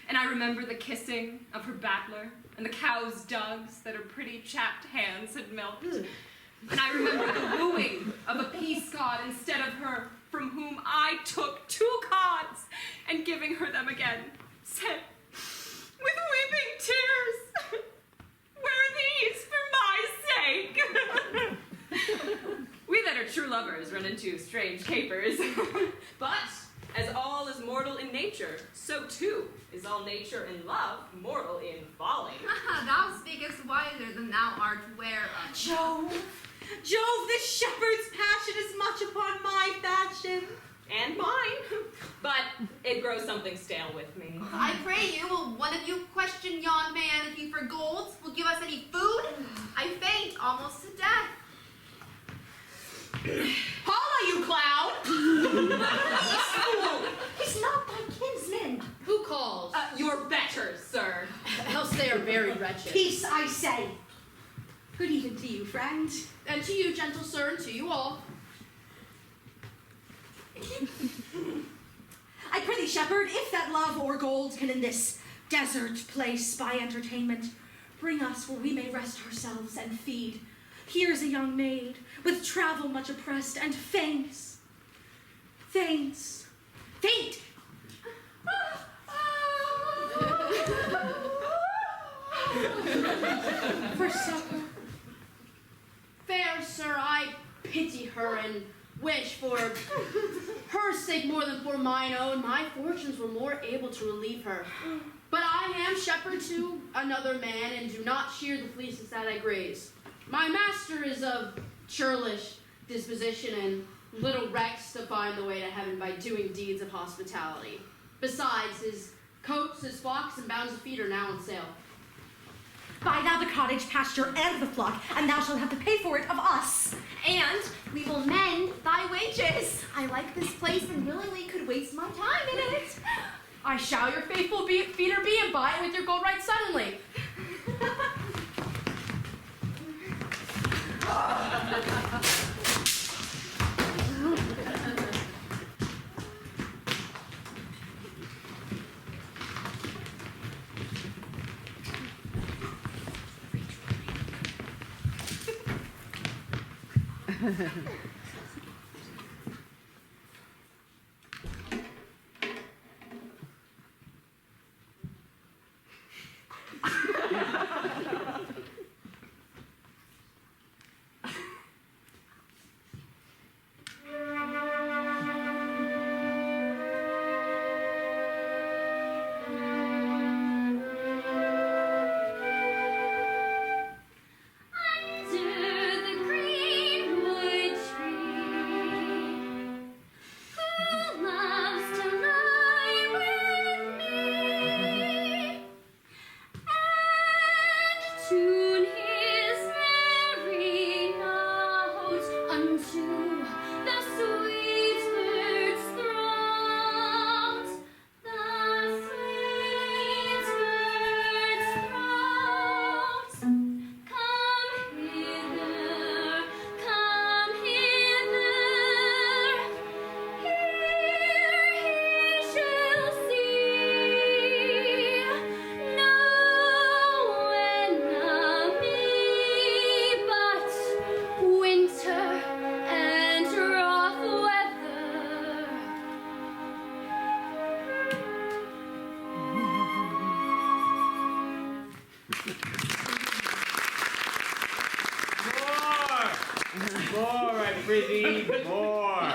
Speaker 4: And I remember the kissing of her battler and the cow's dugs that her pretty chapped hands had milked. And I remember the wooing of a peace god instead of her, from whom I took 2 cods, and giving her them again, said, with weeping tears, where are these for my sake? We that are true lovers run into strange capers. But as all is mortal in nature, so too is all nature in love mortal in folly.
Speaker 6: Thou speakest wiser than thou art aware of.
Speaker 9: Jove, this shepherd's passion is much upon my fashion.
Speaker 4: And mine. But it grows something stale with me.
Speaker 6: I pray you, will one of you question yon man if he for gold will give us any food? I faint almost to death.
Speaker 4: Holla, you cloud!
Speaker 9: He's not thy kinsman.
Speaker 3: Who calls?
Speaker 4: Your betters, sir.
Speaker 3: Else they are very wretched.
Speaker 9: Peace, I say. Good even to you, friend.
Speaker 3: And to you, gentle sir, and to you all.
Speaker 9: I prithee, shepherd, if that love or gold can in this desert place by entertainment bring us where we may rest ourselves and feed. Here's a young maid with travel much oppressed and faints. Faint for supper.
Speaker 3: Fair sir, I pity her and wish for her sake more than for mine own. My fortunes were more able to relieve her. But I am shepherd to another man and do not shear the fleeces that I graze. My master is of churlish disposition and little recks to find the way to heaven by doing deeds of hospitality. Besides, his coats, his flocks, and bounds of feet are now on sale.
Speaker 9: Buy thou the cottage, pasture, and the flock, and thou shalt have to pay for it of us.
Speaker 8: And we will mend thy wages. I like this place and willingly could waste my time in it.
Speaker 3: I shall your faithful feeder be, and buy it with your gold right suddenly.
Speaker 11: More, I prithee, more.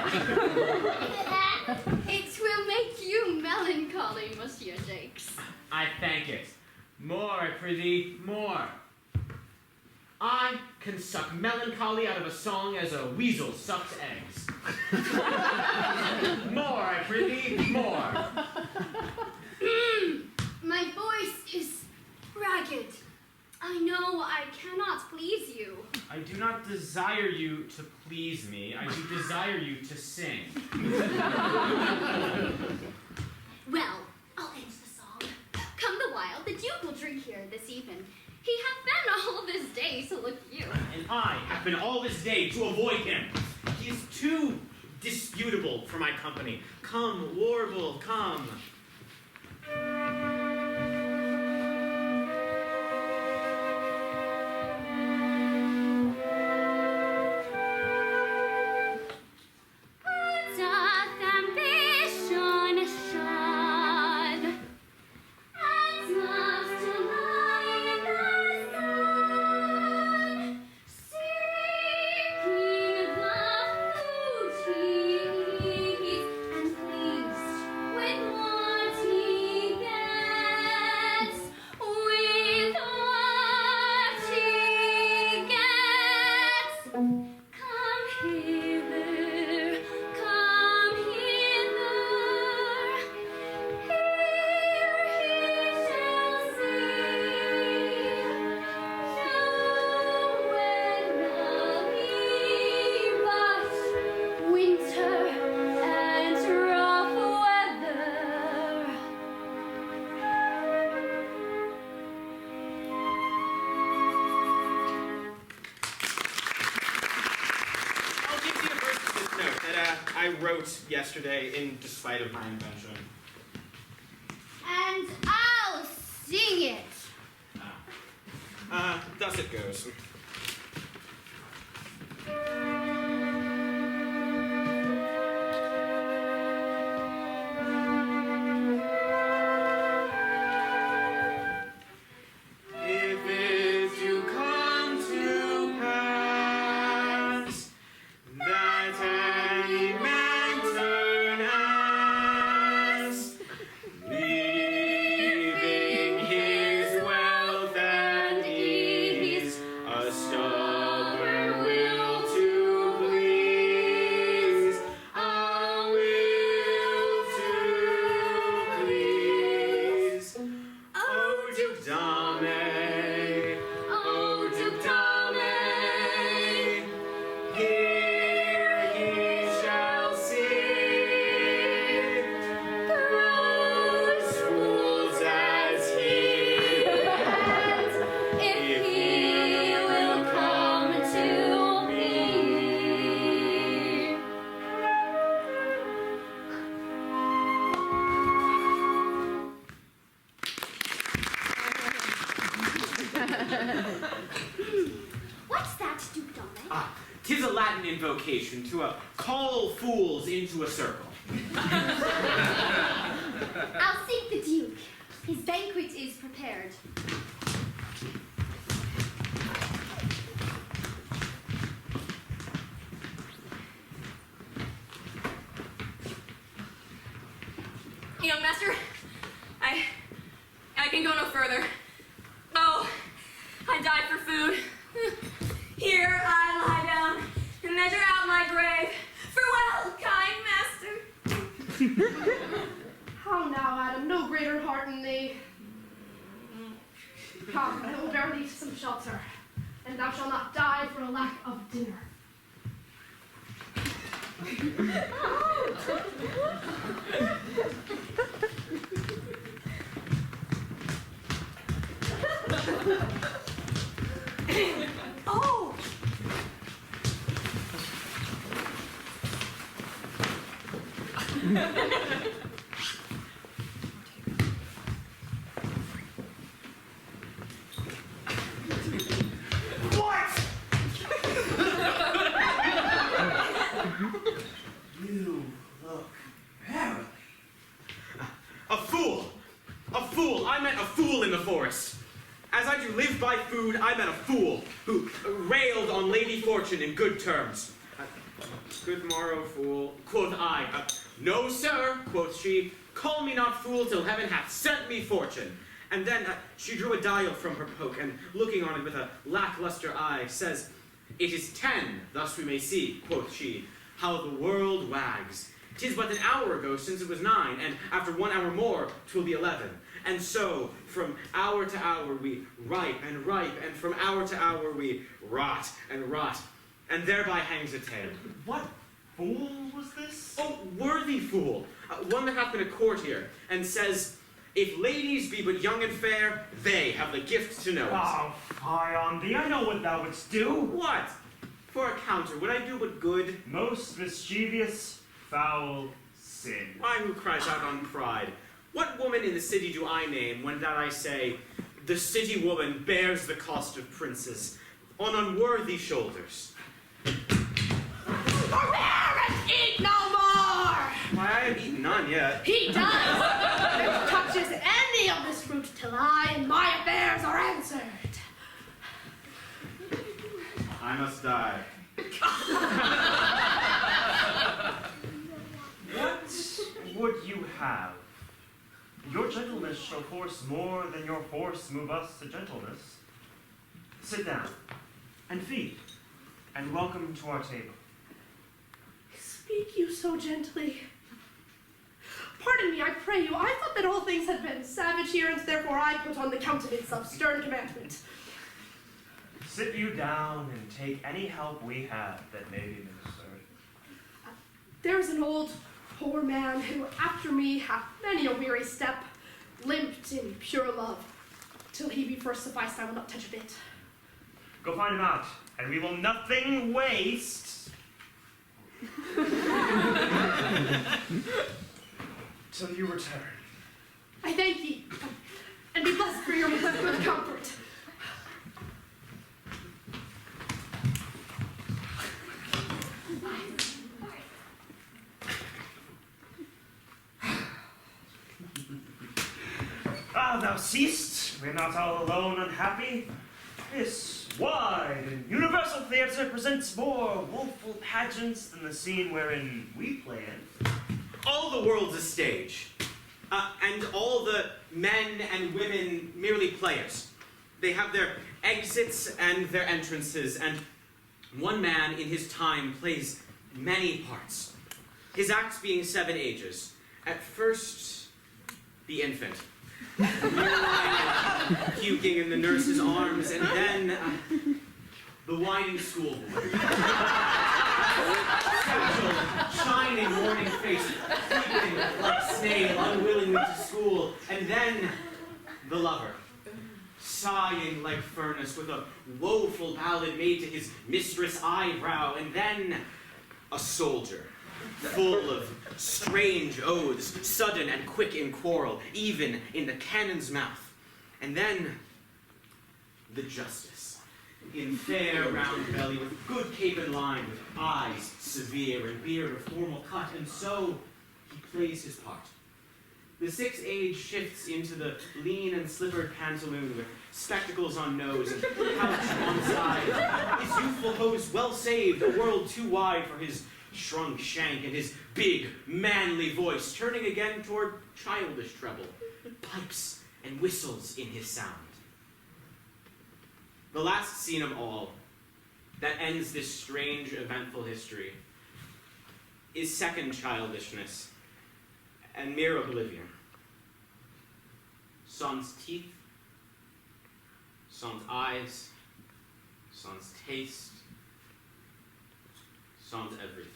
Speaker 6: It will make you melancholy, Monsieur Jakes.
Speaker 11: I thank it. More, I prithee, more. I can suck melancholy out of a song as a weasel sucks eggs. More, I prithee, more.
Speaker 6: My voice is ragged. I know I cannot please you.
Speaker 11: I do not desire you to please me. I do desire you to sing.
Speaker 6: Well, I'll end the song. Come the while, the Duke will drink here this even. He hath been all this day day, so look at you.
Speaker 14: And I have been all this day to avoid him. He is too disputable for my company. Come, Warble, come. I wrote yesterday in despite of my invention.
Speaker 8: And I'll sing it.
Speaker 14: Thus it goes.
Speaker 8: What's that, Duke Dome?
Speaker 14: 'Tis a Latin invocation to call fools into a circle.
Speaker 8: I'll seek the Duke. His banquet is prepared.
Speaker 10: Young master, I can go no further. Oh, I died for food. Here I lie down and measure out my grave. Farewell, kind master.
Speaker 3: How now, Adam, no greater heart in thee. Come, I will bear thee some shelter, and thou shalt not die for a lack of dinner.
Speaker 10: Oh!
Speaker 14: You look merrily. A fool! A fool! I met a fool in the forest. As I do live by food, I met a fool who railed on Lady Fortune in good terms. Good morrow, fool, quoth I. No, sir, quoth she, call me not fool till heaven hath sent me fortune. And then she drew a dial from her poke, and looking on it with a lackluster eye, says, It is 10, thus we may see, quoth she, how the world wags. 'Tis but an hour ago since it was 9, and after 1 hour more 'twill be 11. And so, from hour to hour we ripe, and from hour to hour we rot, and thereby hangs a tale.
Speaker 11: What fool was this?
Speaker 14: Oh, worthy fool, one that hath been a courtier, and says, If ladies be but young and fair, they have the gift to know it.
Speaker 11: Oh, fie on thee, I know what thou wouldst do.
Speaker 14: What? For a counter, would I do but good?
Speaker 11: Most mischievous, foul sin.
Speaker 14: Why, who cries out on pride? What woman in the city do I name when that I say, the city woman bears the cost of princes on unworthy shoulders?
Speaker 3: Forbearance, eat no more!
Speaker 14: Why, I have eaten none yet.
Speaker 3: He does! Never touches any of this fruit till I and my affairs are answered.
Speaker 14: I must die.
Speaker 11: What would you have? Your gentleness shall force more than your force move us to gentleness. Sit down, and feed, and welcome to our table.
Speaker 3: Speak you so gently. Pardon me, I pray you. I thought that all things had been savage here, and therefore I put on the countenance of stern commandment.
Speaker 11: Sit you down and take any help we have that may be necessary.
Speaker 3: There is an old, poor man who, after me, hath many a weary step, limped in pure love. Till he be first sufficed, I will not touch a bit.
Speaker 11: Go find him out, and we will nothing waste till you return.
Speaker 3: I thank thee, and be blessed for your good comfort.
Speaker 11: Ah, thou seest, we're not all alone unhappy. This wide and universal theatre presents more woeful pageants than the scene wherein we planned.
Speaker 14: All the world's a stage, and all the men and women merely players. They have their exits and their entrances, and one man in his time plays many parts. His acts being 7 ages. At first, the infant, puking in the nurse's arms, and then the whining schoolboy. Satchel, shining morning face, creeping like snail, unwillingly to school, and then the lover, sighing like furnace, with a woeful ballad made to his mistress' eyebrow, and then a soldier, full of strange oaths, sudden and quick in quarrel, even in the cannon's mouth. And then the justice, in fair round belly, with good cape and line, with eyes severe and beard of formal cut, and so he plays his part. The 6th age shifts into the lean and slippered pantaloon with spectacles on nose and pouch on side. His youthful hose well saved, a world too wide for his shrunk shank and his big, manly voice, turning again toward childish treble, pipes and whistles in his sound. The last scene of all, that ends this strange, eventful history, is second childishness and mere oblivion. Sans teeth, sans eyes, sans taste, sans everything.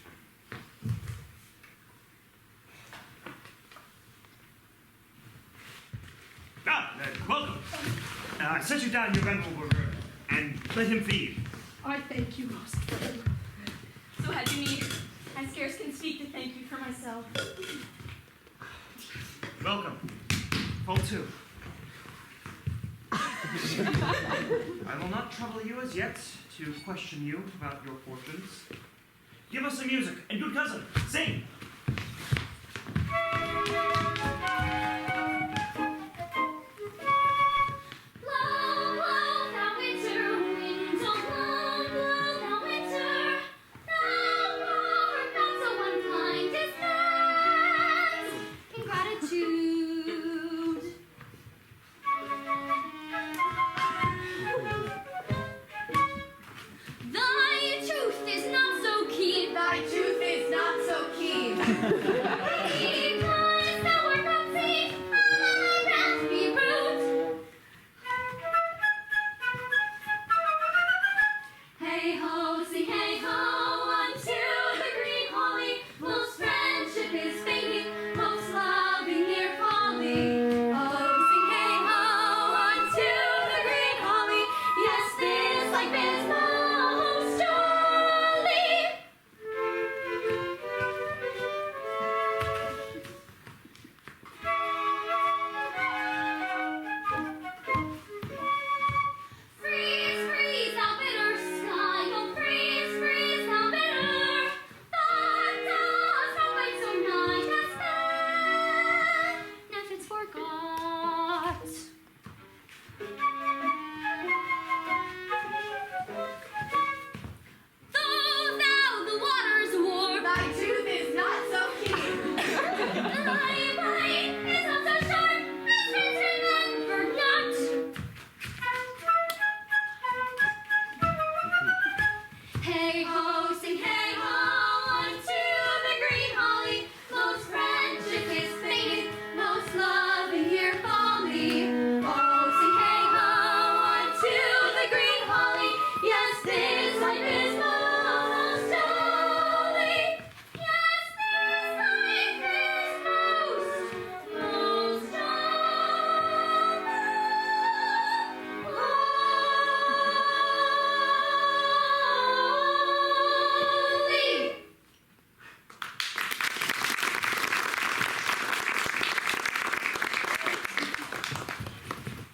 Speaker 11: Welcome. Set you down, your venerable burger, and let him feed.
Speaker 3: I thank you most.
Speaker 9: So had you need. I scarce can speak to thank you for myself.
Speaker 11: Welcome. Fall to. I will not trouble you as yet to question you about your fortunes. Give us some music, and good cousin, Zane.
Speaker 2: Most friendship is fading, most loving near folly. Oh,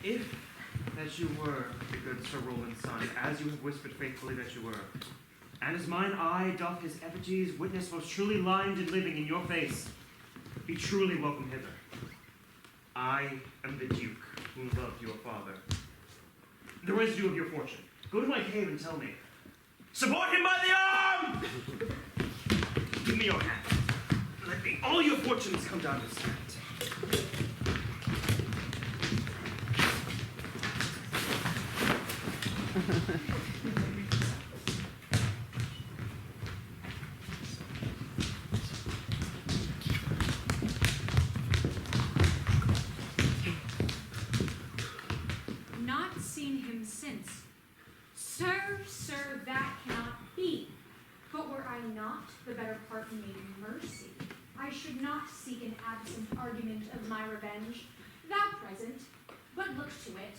Speaker 11: if that you were the good Sir Roland's son, as you have whispered faithfully that you were, and as mine eye doth his effigies witness most truly lined and living in your face, be truly welcome hither. I am the Duke who loved your father. The residue of your fortune. Go to my cave and tell me. Support him by the arm! Give me your hand. Let me all your fortunes come down to sight.
Speaker 10: Not seen him since. Sir, that cannot be. But were I not the better part made mercy, I should not seek an absent argument of my revenge. Thou present, but look to it.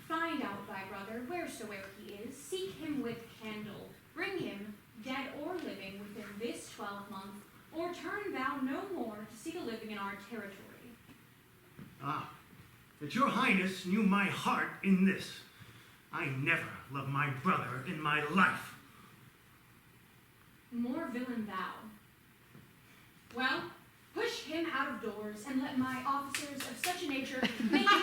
Speaker 10: Find out thy brother, wheresoe'er he is, seek him with candle. Bring him, dead or living, within this 12-month, or turn thou no more to seek a living in our territory.
Speaker 5: Ah, that your highness knew my heart in this. I never loved my brother in my life.
Speaker 10: More villain thou. Well, push him out of doors, and let my officers of such a nature make him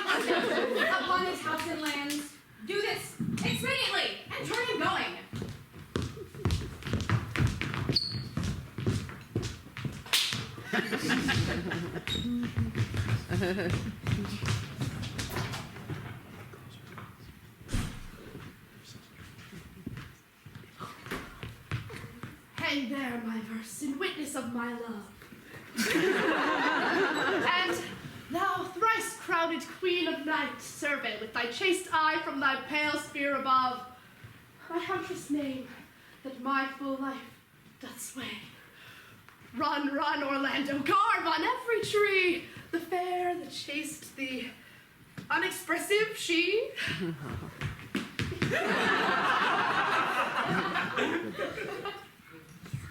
Speaker 10: upon his house and lands. Do this expediently, and turn him going.
Speaker 3: Hang there, my verse, in witness of my love. And thou thrice-crowned queen of night, survey with thy chaste eye from thy pale sphere above my huntress name that my full life doth sway. Run, run, Orlando, carve on every tree the fair that chased thee. Unexpressive she.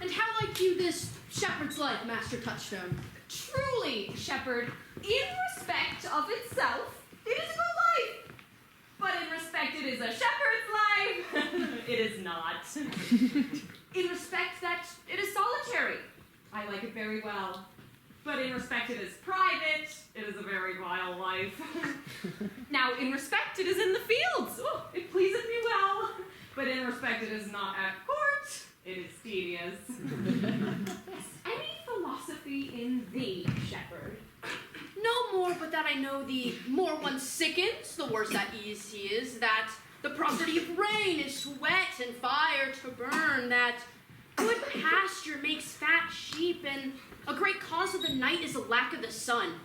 Speaker 3: And how like you this shepherd's life, Master Touchstone?
Speaker 4: Truly, shepherd, in respect of itself, it is a good life. But in respect it is a shepherd's life, it is not. In respect that it is solitary, I like it very well. But in respect it is private, it is a very vile life. Now, in respect it is in the fields, oh, it pleaseth me well. But in respect it is not at court, it is tedious. Any philosophy in thee, shepherd?
Speaker 3: No more but that I know the more one sickens, the worse at ease he is, that the property of rain is sweat and fire to burn, that good pasture makes fat sheep, and a great cause of the night is the lack of the sun.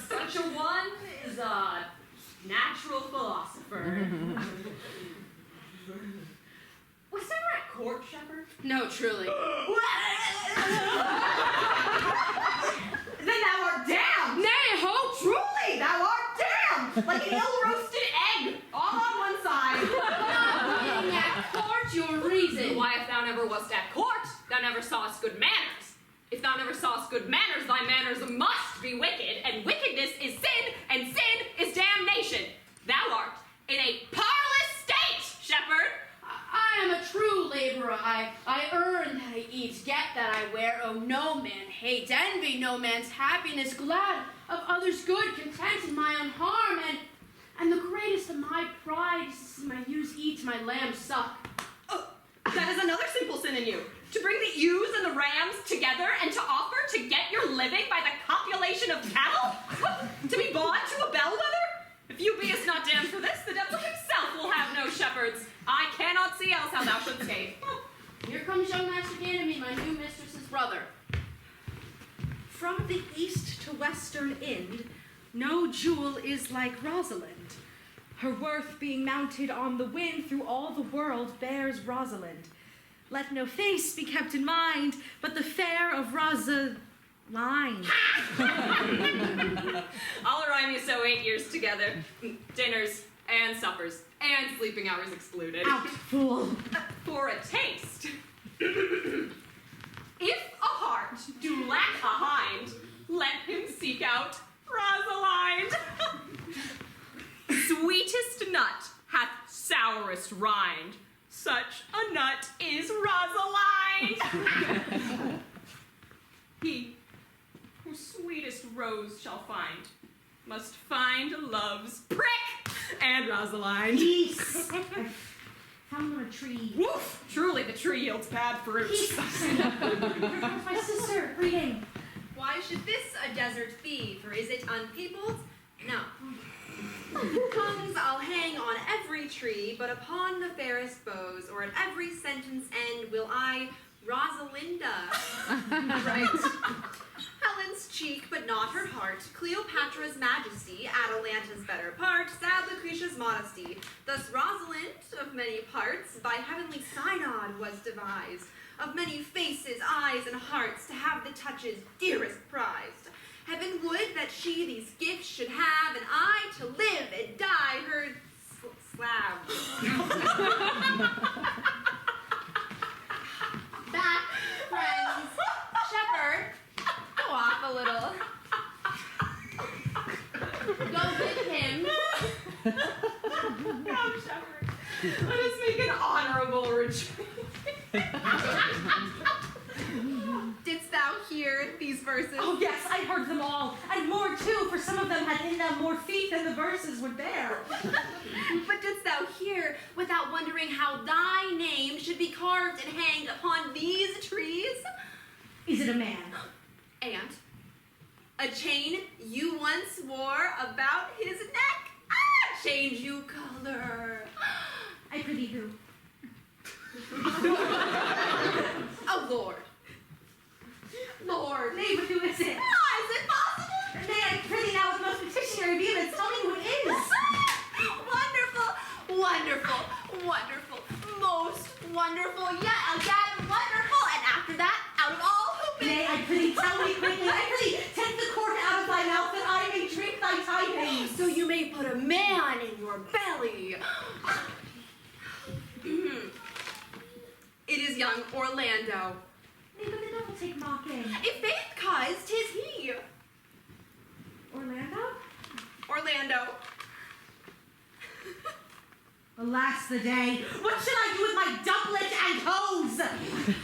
Speaker 4: Such a one is a natural philosopher. Was ever at court, shepherd?
Speaker 3: No, truly.
Speaker 4: Then thou art damned!
Speaker 3: Nay, ho,
Speaker 4: Truly, thou art damned! Like an ill-roasted egg, all on one side.
Speaker 3: not being at court, your reason.
Speaker 4: Why, if thou never wast at court, thou never sawest good manners. If thou never sawest good manners, thy manners must be wicked, and wickedness is sin, and sin is damnation. Thou art in a parlous state, shepherd.
Speaker 3: I am a true laborer. I earn that I eat, get that I wear. Oh, no man hate, envy no man's happiness, glad of others' good, content in my own harm, and the greatest of my pride is to see my ewes eat, my lambs suck.
Speaker 4: Oh, that is another simple sin in you. To bring the ewes and the rams together and to offer to get your living by the copulation of cattle? To be bought to a bellwether? If you beest not damned for this, the devil himself will have no shepherds. I cannot see else how thou shouldst escape.
Speaker 3: Here comes young Master Ganymede, my new mistress's brother.
Speaker 15: From the east to western end, no jewel is like Rosalind. Her worth being mounted on the wind through all the world bears Rosalind. Let no face be kept in mind, but the fair of Rosaline.
Speaker 4: I'll rhyme you so 8 years together. Dinners and suppers and sleeping hours excluded.
Speaker 15: Out, fool.
Speaker 4: For a taste. If a heart do lack a hind, let him seek out Rosalind. He whose sweetest rose shall find must find love's prick and Rosalind.
Speaker 9: Peace! Found on a tree.
Speaker 4: Woof! Truly the tree yields bad fruit.
Speaker 9: Peace! Where's my sister? Reading.
Speaker 6: Why should this a desert be? For is it unpeopled? No. Tongues I'll hang on every tree, but upon the fairest boughs, or at every sentence end, will I Rosalinda. Right. Helen's cheek, but not her heart. Cleopatra's majesty, Atalanta's better part, sad Lucretia's modesty. Thus Rosalind, of many parts, by heavenly synod was devised. Of many faces, eyes, and hearts, to have the touches dearest prized. Heaven would that she these gifts should have, and I to live and die her slab. Back, friends. Shepherd, go off a little. Go with him.
Speaker 4: Come, Shepherd. Let us make an honorable retreat.
Speaker 6: Didst thou hear these verses?
Speaker 9: Oh yes, I heard them all, and more too, for some of them had in them more feet than the verses would bear.
Speaker 6: But didst thou hear, without wondering how thy name should be carved and hanged upon these trees?
Speaker 9: Is it a man?
Speaker 6: And a chain you once wore about his neck? Ah, change you color.
Speaker 9: I prithee who?
Speaker 6: Oh, Lord. Lord.
Speaker 9: Nay, but who is it?
Speaker 6: Ah, is it possible?
Speaker 9: Nay, I prithee now with most petitionary vehemence, tell me who it is.
Speaker 6: Wonderful, wonderful, wonderful, most wonderful, yet again wonderful, and after that, out of all hooping.
Speaker 9: Nay, I prithee, tell me quickly, I prithee, take the cork out of thy mouth that I may drink thy tidings.
Speaker 6: So you may put a man in your belly. It is young Orlando.
Speaker 9: Nay, but the devil take mocking.
Speaker 6: If faith cause, 'tis he.
Speaker 9: Orlando?
Speaker 6: Orlando.
Speaker 9: Alas the day. What should I do with my doublet and hose?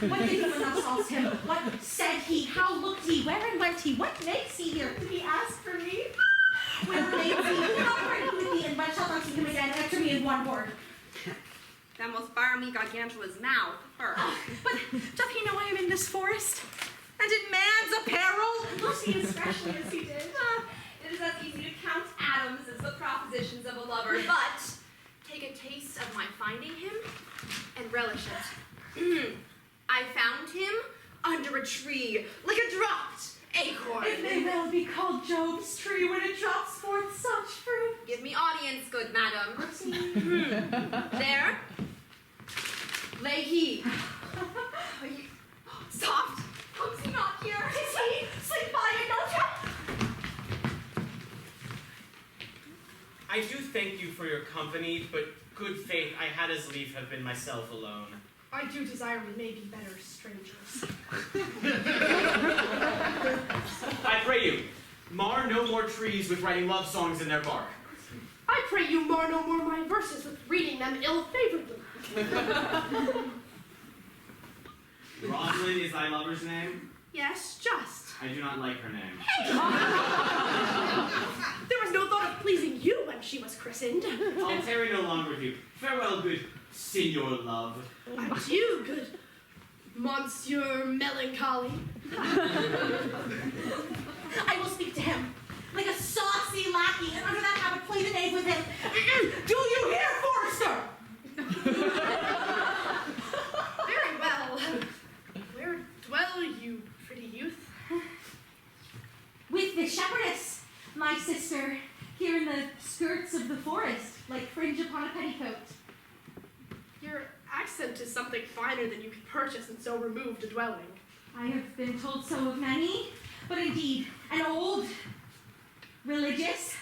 Speaker 9: What did he when thou saw'st him? What said he? How looked he? Where and went he? What makes he here? Did he ask for me? Where remains he? How parted with thee, and when shalt thou see him again? Answer me in one word.
Speaker 6: Thou must bar me gargantua's mouth first.
Speaker 9: But doth he know I am in this forest? And in man's apparel?
Speaker 12: Lucy especially as he did.
Speaker 6: It is as easy to count atoms as the propositions of a lover, but take a taste of my finding him and relish it. I found him under a tree, like a dropped acorn.
Speaker 9: It may well be called Job's tree when it drops forth such fruit.
Speaker 6: Give me audience, good madam. There lay he. Soft. Comes he not here?
Speaker 9: Is he? Sleep by and don't you?
Speaker 13: I do thank you for your company, but good faith, I had as lief have been myself alone.
Speaker 3: I do desire we may be better strangers.
Speaker 13: I pray you, mar no more trees with writing love songs in their bark.
Speaker 3: I pray you mar no more my verses with reading them ill-favoredly.
Speaker 13: Rosalind is thy lover's name?
Speaker 3: Yes, just.
Speaker 13: I do not like her name.
Speaker 3: There was no thought of pleasing you when she was christened.
Speaker 13: I'll tarry no longer with you. Farewell, good Signor Love.
Speaker 3: Adieu, good Monsieur Melancholy.
Speaker 9: I will speak to him like a saucy lackey, and under that habit play the knave with him. Do you hear, Forrester?
Speaker 3: Very well. Where dwell you, pretty youth?
Speaker 9: With the shepherdess, my sister, here in the skirts of the forest, like fringe upon a petticoat.
Speaker 3: Your accent is something finer than you can purchase in so removed a dwelling.
Speaker 9: I have been told so of many, but indeed, an old, religious,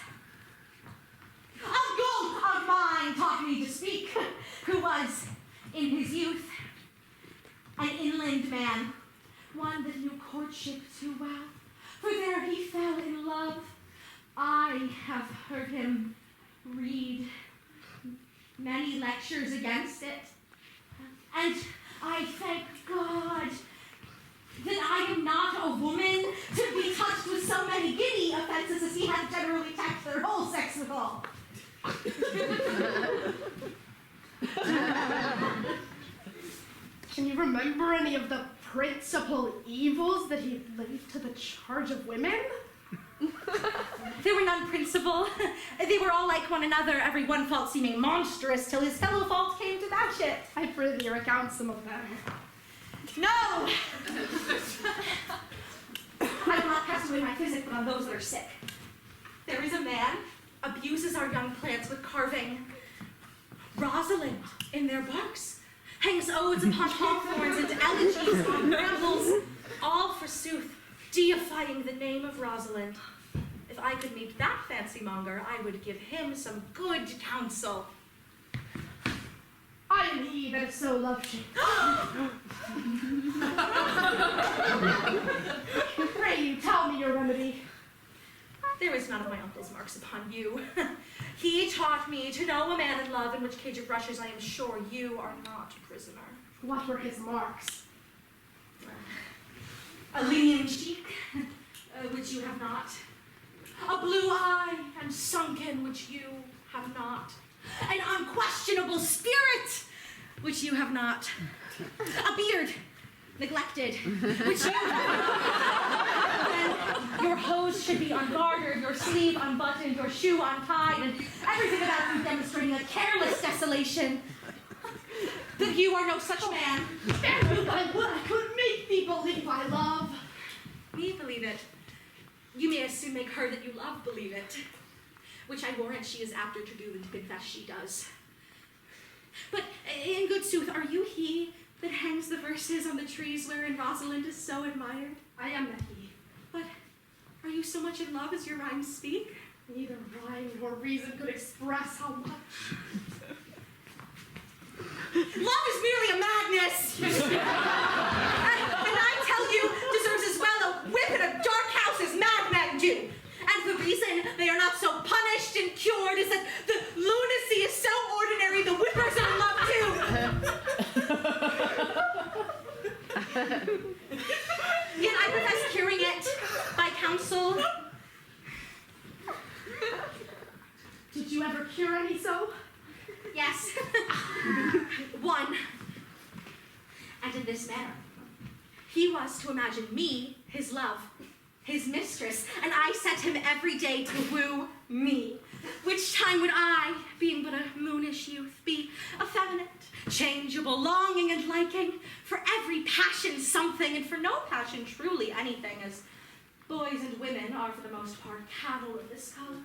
Speaker 9: uncle of mine taught me to speak, who was, in his youth, an inland man, one that knew courtship too well, for there he fell in love. I have heard him read many lectures against it, and I thank God
Speaker 3: remember any of the principal evils that he laid to the charge of women?
Speaker 9: There were none principal. They were all like one another, every one fault seeming monstrous, till his fellow fault came to match it.
Speaker 3: I prithee recount some of them.
Speaker 9: No! I will not cast away my physic but on those that are sick. There is a man abuses our young plants with carving. Rosalind, in their books, hangs odes upon hawthorns and elegies on brambles, all forsooth deifying the name of Rosalind. If I could meet that fancy monger, I would give him some good counsel.
Speaker 3: I am he that is so loved you. Pray you, tell me your remedy.
Speaker 9: There is none of my uncle's marks upon you. He taught me to know a man in love, in which cage of rushes I am sure you are not prisoner.
Speaker 3: What were his marks?
Speaker 9: A lean cheek, which you have not. A blue eye and sunken, which you have not. An unquestionable spirit, which you have not. A beard, neglected, which you have not. And your hose should be ungartered, your sleeve unbuttoned, your shoe untied, and everything about you demonstrating a careless desolation. That you are no such man.
Speaker 3: If I would, I could make thee believe I love.
Speaker 9: Me believe it. You may as soon make her that you love believe it. Which I warrant she is apter to do than to confess she does. But in good sooth, are you he that hangs the verses on the trees wherein Rosalind is so admired?
Speaker 3: I am that he.
Speaker 9: But are you so much in love as your rhymes speak?
Speaker 3: Neither rhyme nor reason could express how much.
Speaker 9: Love is merely a madness! and I tell you, deserves as well a whip in a dark house as madmen do. And the reason they are not so punished and cured is that the lunacy is so ordinary the whippers are in love too. Yet I profess curing it by counsel.
Speaker 3: Did you ever cure any so?
Speaker 9: Yes. One. And in this manner. He was to imagine me, his love, his mistress, and I set him every day to woo me. Which time would I, being but a moonish youth, be effeminate, changeable, longing and liking, for every passion something, and for no passion truly anything, as boys and women are for the most part cattle of this color.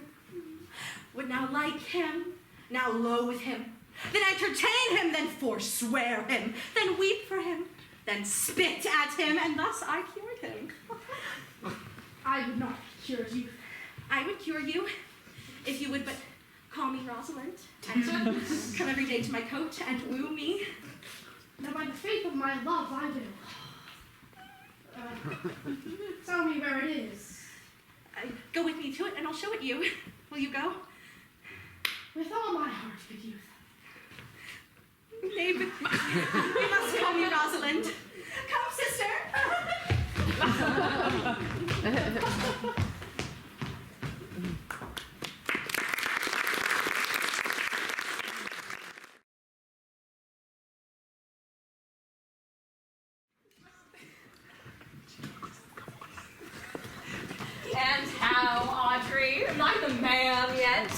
Speaker 9: Would now like him, now loathe him, then entertain him, then forswear him, then weep for him, then spit at him, and thus I cured him.
Speaker 3: I would not cure you.
Speaker 9: I would cure you, if you would but call me Rosalind, and come every day to my coat and woo me.
Speaker 3: Now by the faith of my love, I will. Tell me where it is.
Speaker 9: Go with me to it, and I'll show it you. Will you go?
Speaker 3: With all my heart, good youth.
Speaker 9: Nay, but you must call me Rosalind. Come, sister.
Speaker 4: And how, Audrey? Am I the man yet?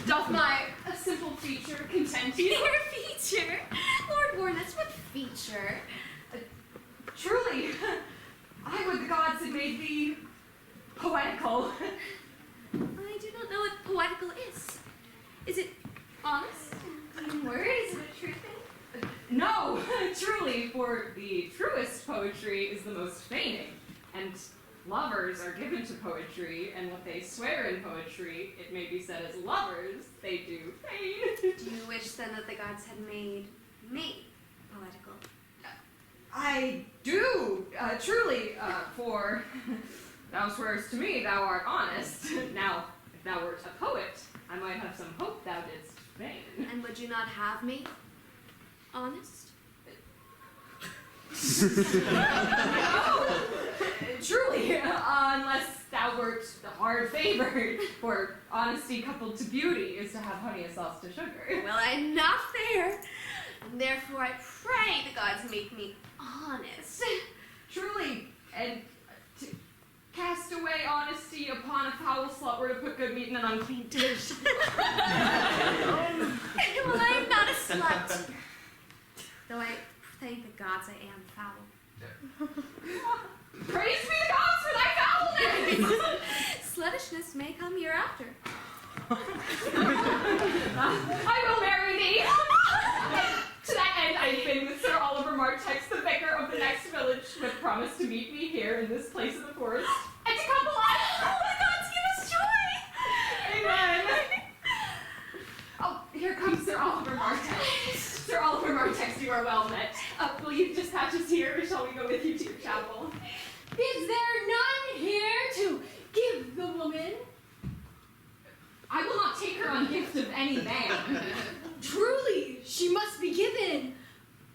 Speaker 4: Doth my simple feature content you?
Speaker 10: Your feature? Lord Warness, what feature?
Speaker 4: Truly, I would the gods had made thee poetical.
Speaker 10: I do not know what poetical is. Is it honest? In words? Is it a true thing?
Speaker 4: No, truly, for the truest poetry is the most feigning, and lovers are given to poetry, and what they swear in poetry, it may be said as lovers, they do feign.
Speaker 6: Do you wish then that the gods had made me poetical?
Speaker 4: I do, truly, for thou swearest to me thou art honest. Now, if thou wert a poet, I might have some hope thou didst feign.
Speaker 6: And would you not have me honest?
Speaker 4: No, truly, unless thou wert hard favored, for honesty coupled to beauty is to have honey as sauce to sugar.
Speaker 6: Well, I'm not there.
Speaker 8: and therefore I pray the gods make me honest.
Speaker 4: Truly, and to cast away honesty upon a foul slut were to put good meat in an unclean dish.
Speaker 8: Well, I'm not a slut. Though I thank the gods I am foul.
Speaker 4: Praise be the gods for thy foulness!
Speaker 8: Sluttishness may come hereafter.
Speaker 4: I will marry thee! To that end, I have been with Sir Oliver Martex, the vicar of the next village, who had promised to meet me here in this place of the forest, and to couple us.
Speaker 8: Oh, the gods give us joy!
Speaker 4: Amen. Oh, here comes Sir Oliver Martex. Sir Oliver Martex, you are well met. Will you dispatch us here, or shall we go with you to your chapel?
Speaker 2: Is there none here to give the woman?
Speaker 4: I will not take her on gift of any man.
Speaker 12: Truly, she must be given,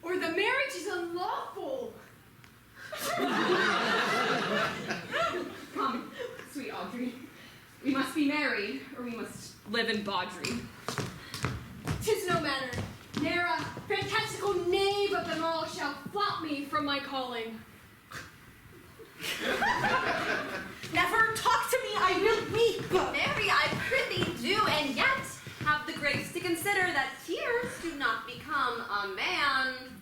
Speaker 12: or the marriage is unlawful.
Speaker 4: Come, sweet Audrey. We must be married, or we must live in Baudry.
Speaker 12: 'Tis no matter. Ne'er a fantastical knave of them all shall flop me from my calling.
Speaker 9: Never talk to me, I will weep.
Speaker 6: Mary, I prithee do, and yet have the grace to consider that tears do not become a man.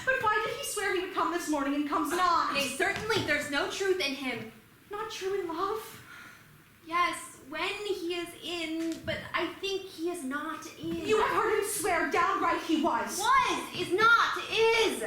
Speaker 9: But why did he swear he would come this morning and comes not?
Speaker 6: Nay, certainly there's no truth in him.
Speaker 9: Not true in love?
Speaker 6: Yes, when he is in, but I think he is not in.
Speaker 9: You have heard him swear downright he was.
Speaker 6: Was, is not, is.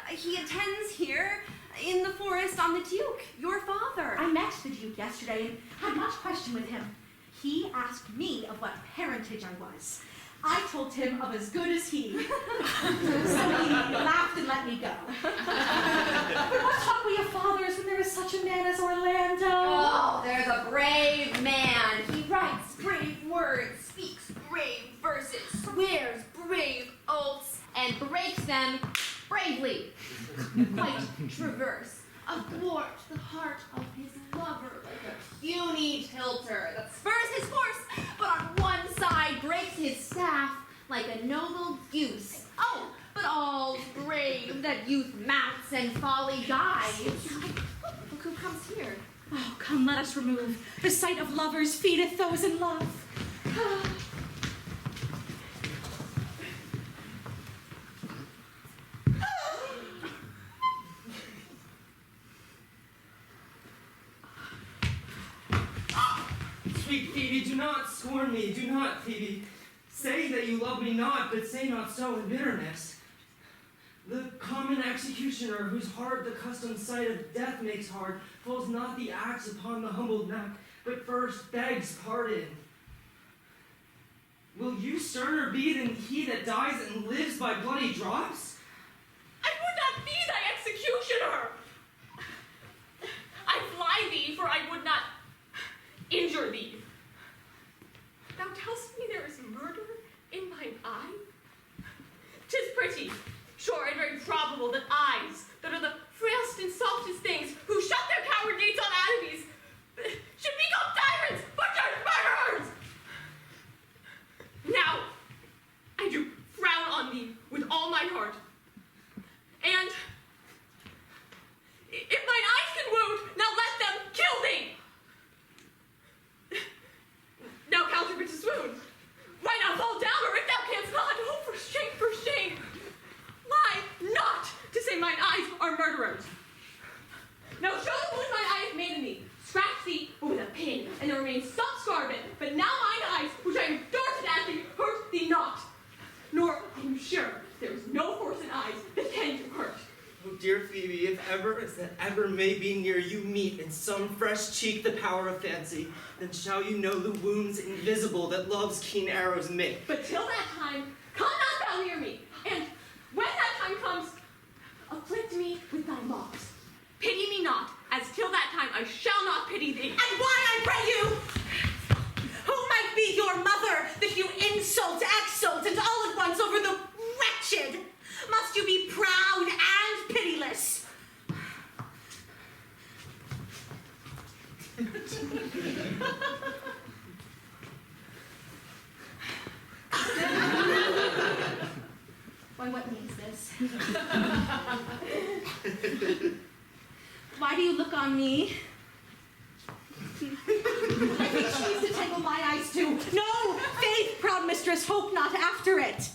Speaker 6: He attends here in the forest on the Duke, your father.
Speaker 9: I met the Duke yesterday and had much question with him. He asked me of what parentage I was. I told him of as good as he. So he laughed and let me go. But what talk we of fathers when there is such a man as Orlando?
Speaker 6: Oh, there's a brave man. He writes brave words, speaks brave verses, swears brave oaths, and breaks them bravely. Quite traverse, athwart the heart of his lover like a puny tilter that spurs his horse, but on one side breaks his staff like a noble goose. Oh, but all's brave that youth mounts and folly dies. Look who comes here.
Speaker 9: Oh, come, let us remove. The sight of lovers feedeth those in love.
Speaker 13: Sweet Phoebe, do not scorn me, do not, Phoebe. Say that you love me not, but say not so in bitterness. The common executioner, whose heart the customed sight of death makes hard, falls not the axe upon the humbled neck, but first begs pardon. Will you sterner be than he that dies and lives by bloody drops?
Speaker 4: I would not be thy executioner! I fly thee, for I would not injure thee. Thou tell'st me there is murder in mine eye? 'Tis pretty, sure, and very probable that eyes, that are the frailest and softest things, who shut their coward gates on enemies, should become tyrants, butchers, murderers! Now, I do frown on thee with all my heart. And if mine eyes can wound, now let them kill thee! Now counterfeit to swoon. Why now fall down, or if thou canst not, oh, for shame, for shame. Lie not to say mine eyes are murderers. Now show the wound mine eye hath made in thee. Scratch thee, but with a pin, and there remains some scar of it. But now mine eyes, which I am darted at thee, hurt thee not. Nor, I am sure, there is no force in eyes that can do hurt.
Speaker 13: Oh, dear Phoebe, if ever, as that ever may be near you meet in some fresh cheek the power of fancy, then shall you know the wounds invisible that love's keen arrows make.
Speaker 4: But till that time, come not thou near me, and when that time comes, afflict me with thy loss. Pity me not, as till that time I shall not pity thee.
Speaker 9: And why, I pray you? Who might be your mother that you insult, exalt, and all at once over the wretched? Must you be proud and pitiless? Why do you look on me? I think she needs to tangle my eyes too. No, faith, proud mistress, hope not after it.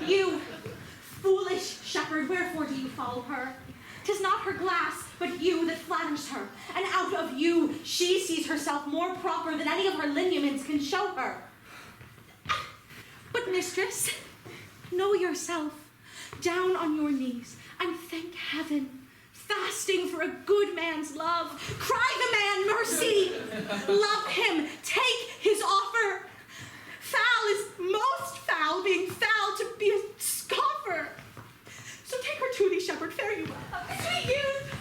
Speaker 9: You, foolish shepherd, wherefore do you follow her? 'Tis not her glass, but you that flatters her, and out of you she sees herself more proper than any of her lineaments can show her. But mistress, know yourself, down on your knees, and thank heaven, fasting for a good man's love. Cry the man mercy. Love him. Take his offer. Foul is most foul, being foul to be a scoffer. So take her to thee, shepherd, fare you well.
Speaker 4: Sweet youth!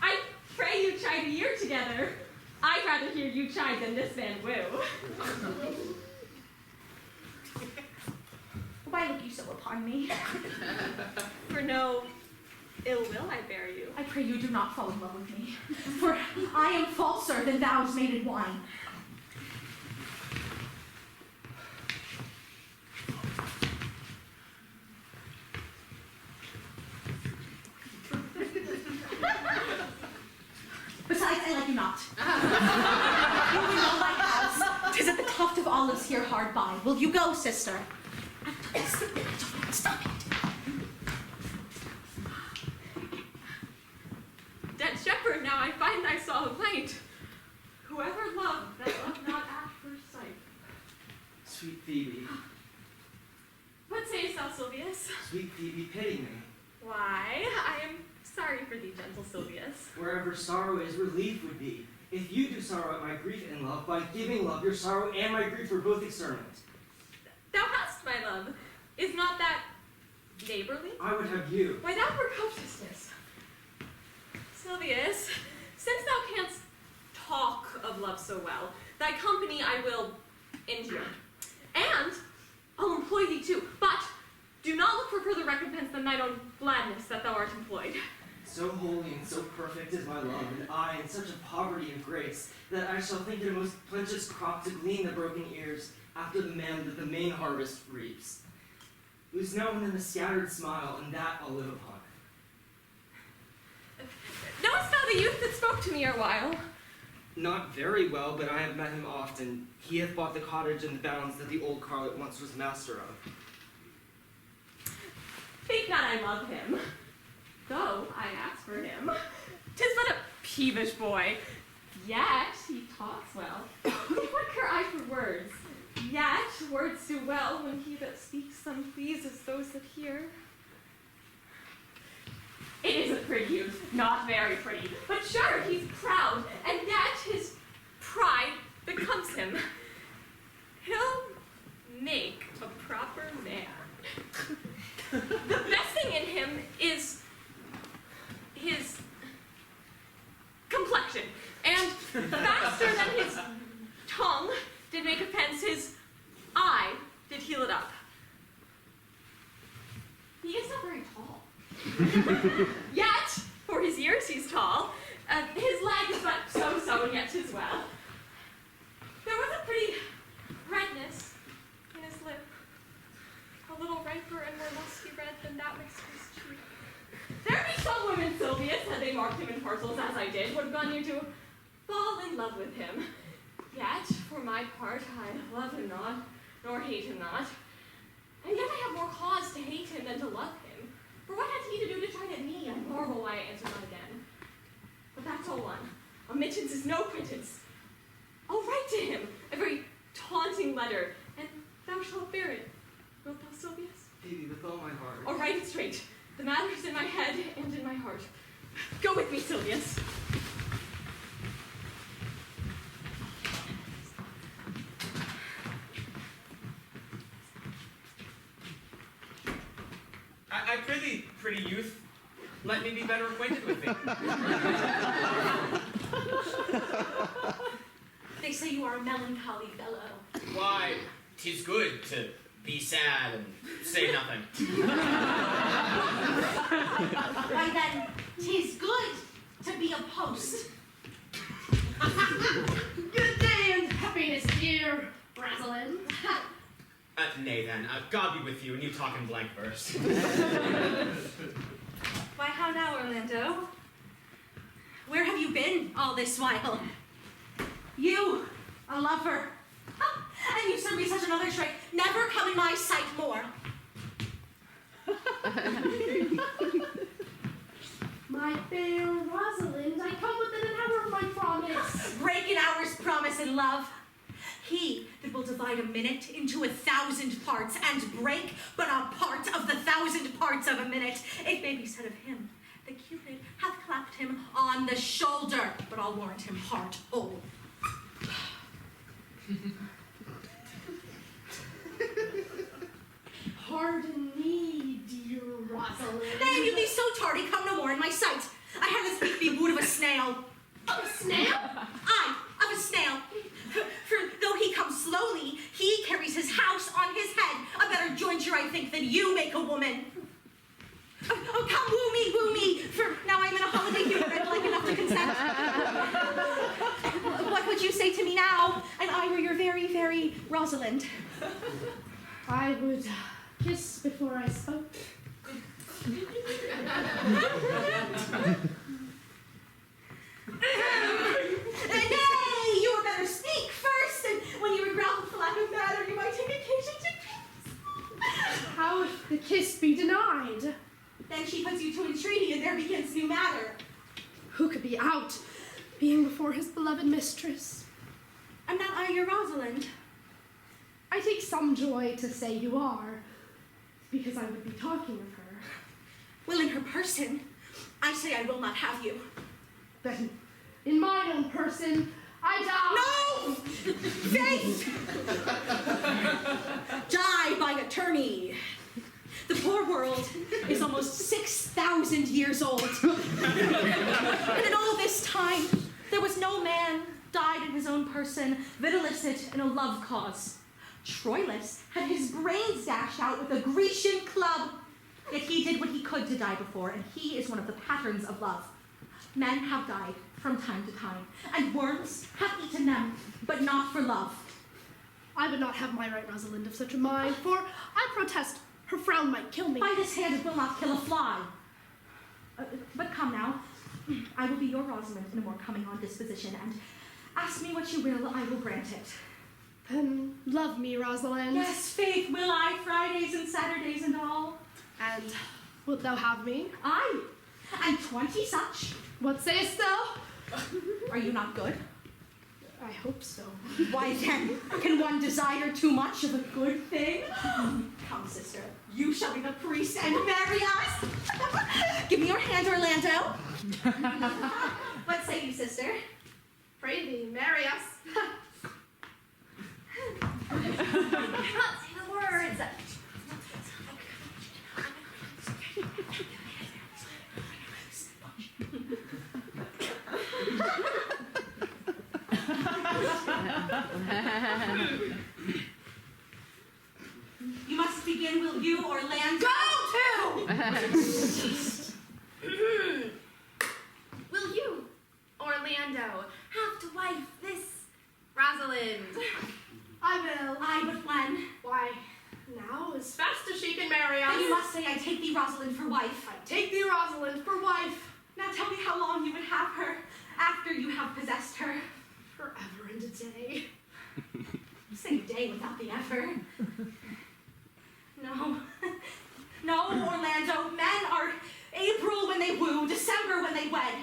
Speaker 4: I pray you chide a year together. I'd rather hear you chide than this man woo.
Speaker 9: Why look you so upon me?
Speaker 4: For no ill will I bear you.
Speaker 9: I pray you do not fall in love with me, for I am falser than thou's mated wine. Besides, I like you not. You will know my house. 'Tis at the tuft of olives here hard by. Will you go, sister? Stop it.
Speaker 4: Dead shepherd, now I find I saw light. Whoever loved, that loved not at first sight.
Speaker 13: Sweet Phoebe,
Speaker 4: What sayest thou, Silvius?
Speaker 13: sweet Phoebe, pity me.
Speaker 4: Why, I am sorry for thee, gentle Silvius.
Speaker 13: Wherever sorrow is, relief would be. If you do sorrow at my grief and love, by giving love, your sorrow and my grief are both exterminate.
Speaker 4: Thou hast, my love. Is not that neighborly?
Speaker 13: I would have you.
Speaker 4: Why, that were covetousness. Silvius, since thou canst talk of love so well, thy company I will endure. And I'll employ thee too, but do not look for further recompense than thine own gladness that thou art employed.
Speaker 13: So holy and so perfect is my love, and I in such a poverty of grace, that I shall think it a most plenteous crop to glean the broken ears after the man that the main harvest reaps. Who's known in the scattered smile, and that I'll live upon.
Speaker 4: Knowest thou the youth that spoke to me erewhile?
Speaker 13: Not very well, but I have met him often. He hath bought the cottage and the bounds that the old carlet once was master of.
Speaker 4: Think not I love him, though I ask for him. 'Tis but a peevish boy, yet he talks well. What care I for words? Yet words do well when he that speaks them pleases those that hear. It is a pretty youth, not very pretty, but sure he's proud, and yet his pride becomes him. He'll make a proper man. The best thing in him is his complexion, and faster than his tongue did make offense, his eye did heal it up. He is not very tall. Yet, for his years he's tall. His leg is but so-so, and yet 'tis well. There was a pretty redness in his lip, a little riper and more lusty red than that next to his cheek. There be some women, Silvius, had they marked him in parcels as I did, would have gone near to fall in love with him. Yet, for my part, I love him not, nor hate him not. And yet I have more cause to hate him than to love him. For what has he to do to chide at me? I marvel why I answer not again. But that's all one. Omittance is no quittance. I'll write to him a very taunting letter, and thou shalt bear it. Wilt thou, Silvius?
Speaker 13: Phoebe, with all my heart.
Speaker 4: I'll write it straight. The matter is in my head and in my heart. Go with me, Silvius.
Speaker 14: I prithee, pretty youth, let me be better acquainted with thee.
Speaker 9: They say you are a melancholy fellow.
Speaker 14: Why, 'tis good to be sad and say nothing.
Speaker 9: Why then, 'tis good to be a post.
Speaker 3: Good day and happiness, dear Rosalind.
Speaker 14: Nay then, God be with you, and you talk in blank verse.
Speaker 8: Why, how now, Orlando? Where have you been all this while? You, a lover. And you serve me such another trick. Never come in my sight more.
Speaker 3: My fair Rosalind, I come within an hour of my promise.
Speaker 8: Break an hour's promise in love. He that will divide a minute into 1,000 parts and break but a part of the 1,000 parts of a minute. It may be said of him that Cupid hath clapped him on the shoulder, but I'll warrant him heart whole.
Speaker 3: Pardon me, dear Rosalind.
Speaker 8: Nay, you be so tardy, come no more in my sight. I have this speak be wood of a snail.
Speaker 3: Of a snail?
Speaker 8: Aye, of a snail. For though he comes slowly, he carries his house on his head. A better jointure, I think, than you make a woman. Oh, come woo me, for now I'm in a holiday humor and like enough to consent. What would you say to me now, and I were your very, very Rosalind?
Speaker 3: I would kiss before I spoke.
Speaker 8: Nay, you had better speak first, and when you regret the lack of matter, you might take occasion to kiss.
Speaker 3: How if the kiss be denied?
Speaker 8: Then she puts you to entreaty, and there begins new matter.
Speaker 3: Who could be out, being before his beloved mistress?
Speaker 8: Am not I your Rosalind?
Speaker 3: I take some joy to say you are, because I would be talking of her.
Speaker 8: Well, in her person, I say I will not have you.
Speaker 3: Then, in mine own person, I die.
Speaker 8: No! Faith! Die by attorney. The poor world is almost 6,000 years old. And in all this time, there was no man died in his own person that illicit in a love cause. Troilus had his brains dashed out with a Grecian club, yet he did what he could to die before, and he is one of the patterns of love. Men have died from time to time, and worms have eaten them, but not for love.
Speaker 3: I would not have my right Rosalind of such a mind, for I protest her frown might kill me.
Speaker 8: By this hand it will not kill a fly. But come now, I will be your Rosalind in a more coming on disposition, and ask me what you will, I will grant it.
Speaker 3: Then love me, Rosalind.
Speaker 8: Yes, faith will I, Fridays and Saturdays and all.
Speaker 3: And wilt thou have me?
Speaker 8: Aye, and 20 such.
Speaker 3: What sayest thou?
Speaker 8: Are you not good?
Speaker 3: I hope so.
Speaker 8: Why then, can one desire too much of a good thing? Come, sister, you shall be the priest and marry us. Give me your hand, Orlando. What say you, sister?
Speaker 3: Pray thee, marry us.
Speaker 6: I cannot say the words.
Speaker 8: You must begin, will you, Orlando?
Speaker 6: Go to! Will you, Orlando, have to wife this Rosalind?
Speaker 3: I will.
Speaker 8: Aye, but when?
Speaker 3: Why, now, as fast as she can marry us.
Speaker 8: Then you must say, I take thee, Rosalind, for wife.
Speaker 3: I take thee, Rosalind, for wife.
Speaker 8: Now tell me how long you would have her after you have possessed her.
Speaker 3: Forever and a day.
Speaker 8: Say day without the ever. No. No, Orlando. Men are April when they woo, December when they wed.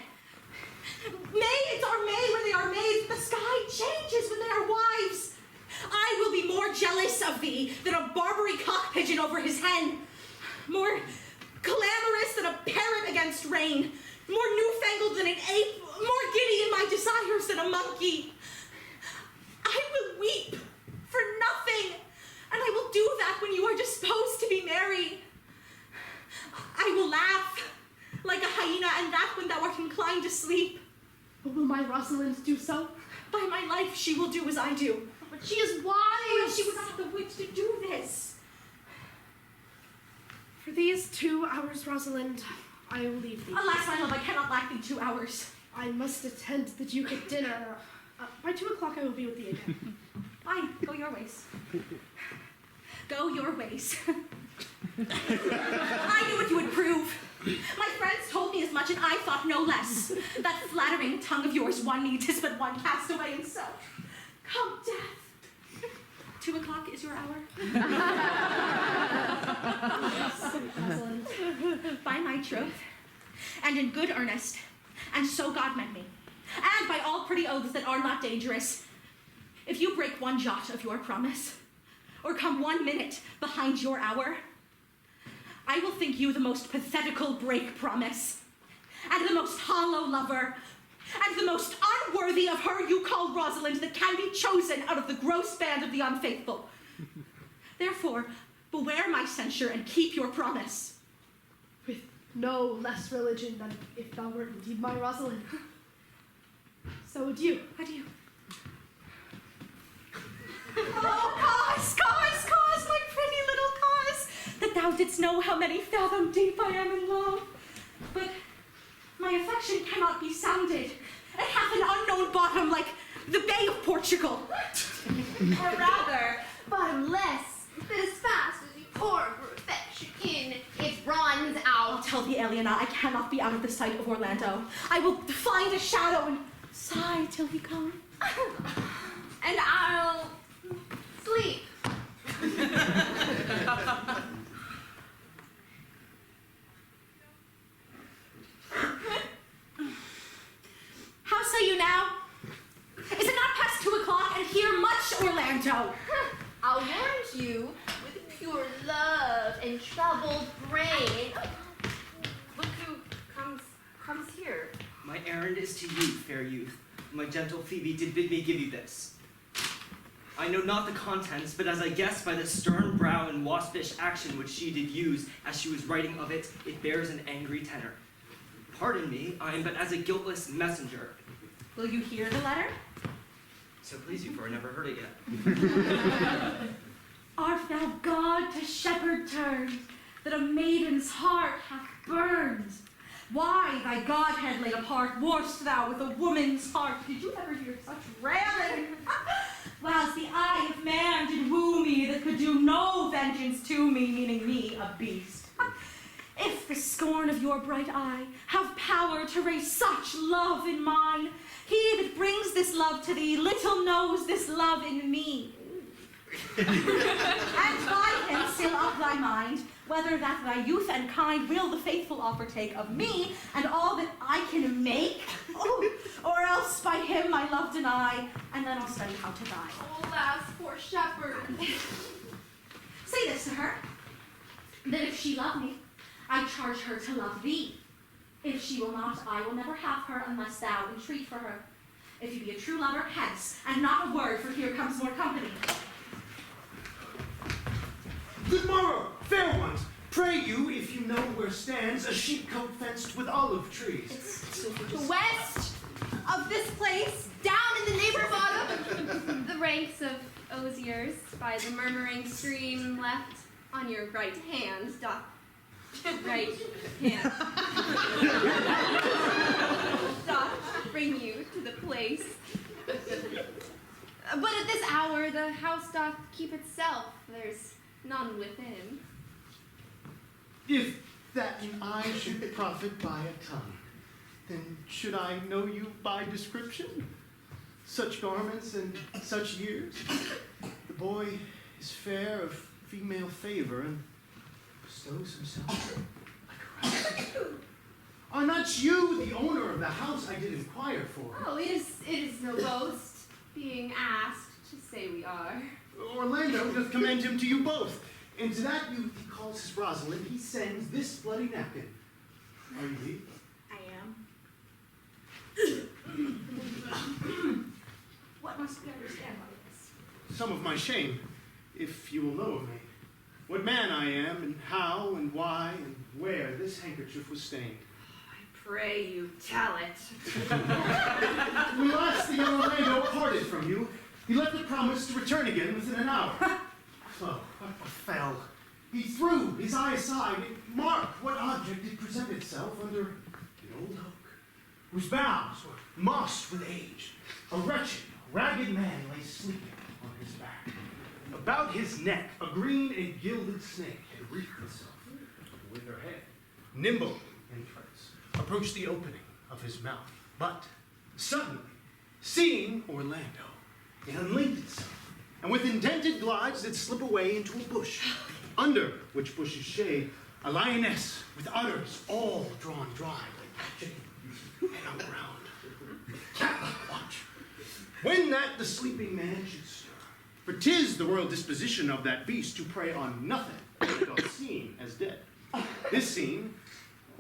Speaker 8: Maids are May when they are maids. The sky changes when they are wives. I will be more jealous of thee than a Barbary cock pigeon over his hen. More clamorous than a parrot against rain. More newfangled than an ape. More giddy in my desires than a monkey. I will weep for nothing, and I will do that when you are disposed to be merry. I will laugh like a hyena, and that when thou art inclined to sleep.
Speaker 3: But will my Rosalind do so?
Speaker 8: By my life, she will do as I do.
Speaker 3: But she is wise.
Speaker 8: Well, she would not have the wit to do this.
Speaker 3: For these 2 hours, Rosalind, I will leave thee.
Speaker 8: Alas, my love, I cannot lack thee 2 hours.
Speaker 3: I must attend the Duke at dinner. By 2 o'clock I will be with thee again.
Speaker 8: Fine, go your ways.
Speaker 9: Go your ways. I knew what you would prove. My friends told me as much, and I thought no less. That flattering tongue of yours, one needs is but one cast away, and so, come death. 2 o'clock is your hour. By my troth, and in good earnest, and so God meant me, and by all pretty oaths that are not dangerous, if you break one jot of your promise, or come 1 minute behind your hour, I will think you the most pathetical break promise, and the most hollow lover, and the most unworthy of her you call Rosalind that can be chosen out of the gross band of the unfaithful. Therefore, beware my censure and keep your promise.
Speaker 3: With no less religion than if thou wert indeed my Rosalind. So adieu.
Speaker 9: Adieu. Oh, cause, my pretty little cause, that thou didst know how many fathom deep I am in love. But my affection cannot be sounded. It hath an unknown bottom like the Bay of Portugal.
Speaker 8: Or rather, bottomless, that as fast as you pour for affection in, it runs out.
Speaker 9: I'll tell the Aliena I cannot be out of the sight of Orlando. I will find a shadow and sigh till he come.
Speaker 8: And I'll sleep.
Speaker 9: How say you now? Is it not past 2 o'clock and here much Orlando?
Speaker 8: I'll warrant you with pure love and troubled brain. Look who comes here.
Speaker 13: My errand is to you, fair youth. My gentle Phoebe did bid me give you this. I know not the contents, but as I guess by the stern brow and waspish action which she did use as she was writing of it, it bears an angry tenor. Pardon me, I am but as a guiltless messenger.
Speaker 9: Will you hear the letter?
Speaker 13: So please you, for I never heard it yet.
Speaker 9: Art thou God to shepherd turned, that a maiden's heart hath burned? Why thy Godhead laid apart, warst thou with a woman's heart? Did you ever hear such railing? Whilst the eye of man did woo me, that could do no vengeance to me, meaning me, a beast. If the scorn of your bright eye have power to raise such love in mine, he that brings this love to thee little knows this love in me. And by him still up thy mind, whether that thy youth and kind will the faithful offer take of me, and all that I can make, or else by him my love deny, and then I'll study how to die.
Speaker 8: Alas, poor shepherd.
Speaker 9: Say this to her, that if she love me, I charge her to love thee. If she will not, I will never have her unless thou entreat for her. If you be a true lover, hence, and not a word, for here comes more company.
Speaker 5: Good morrow, fair ones. Pray you, if you know where stands a sheepcote fenced with olive trees.
Speaker 8: West of this place, down in the neighborhood,
Speaker 2: The ranks of osiers by the murmuring stream left
Speaker 8: on your right hand, right hand. Doth bring you to the place. But at this hour the house doth keep itself. There's none within.
Speaker 5: If that I should profit by a tongue, then should I know you by description? Such garments and such years. The boy is fair of female favor and bestows himself like a right. Are not you the owner of the house I did inquire for?
Speaker 8: Oh, it is no boast, being asked to say we are.
Speaker 5: Orlando doth commend him to you both, and to that youth he calls his Rosalind, he sends this bloody napkin. Are you he?
Speaker 8: I am.
Speaker 9: What must we understand by this?
Speaker 5: Some of my shame, if you will know of me. What man I am, and how, and why, and where this handkerchief was stained.
Speaker 6: Pray you tell it.
Speaker 5: When last the young Orlando parted from you, he left a promise to return again within an hour. Oh, what a fell. He threw his eye aside, and marked what object did present itself under an old oak, whose boughs were mossed with age. A wretched, ragged man lay sleeping on his back. About his neck, a green and gilded snake had wreathed itself with her head, nimble in threads, approached the opening of his mouth. But suddenly, seeing Orlando, it unlinked itself, and with indented glides did slip away into a bush, under which bush's shade, a lioness with udders all drawn dry, like hatching and hung round. Cat-like watch. When that the sleeping man should stir, for 'tis the royal disposition of that beast to prey on nothing that doth seem as dead. This seen,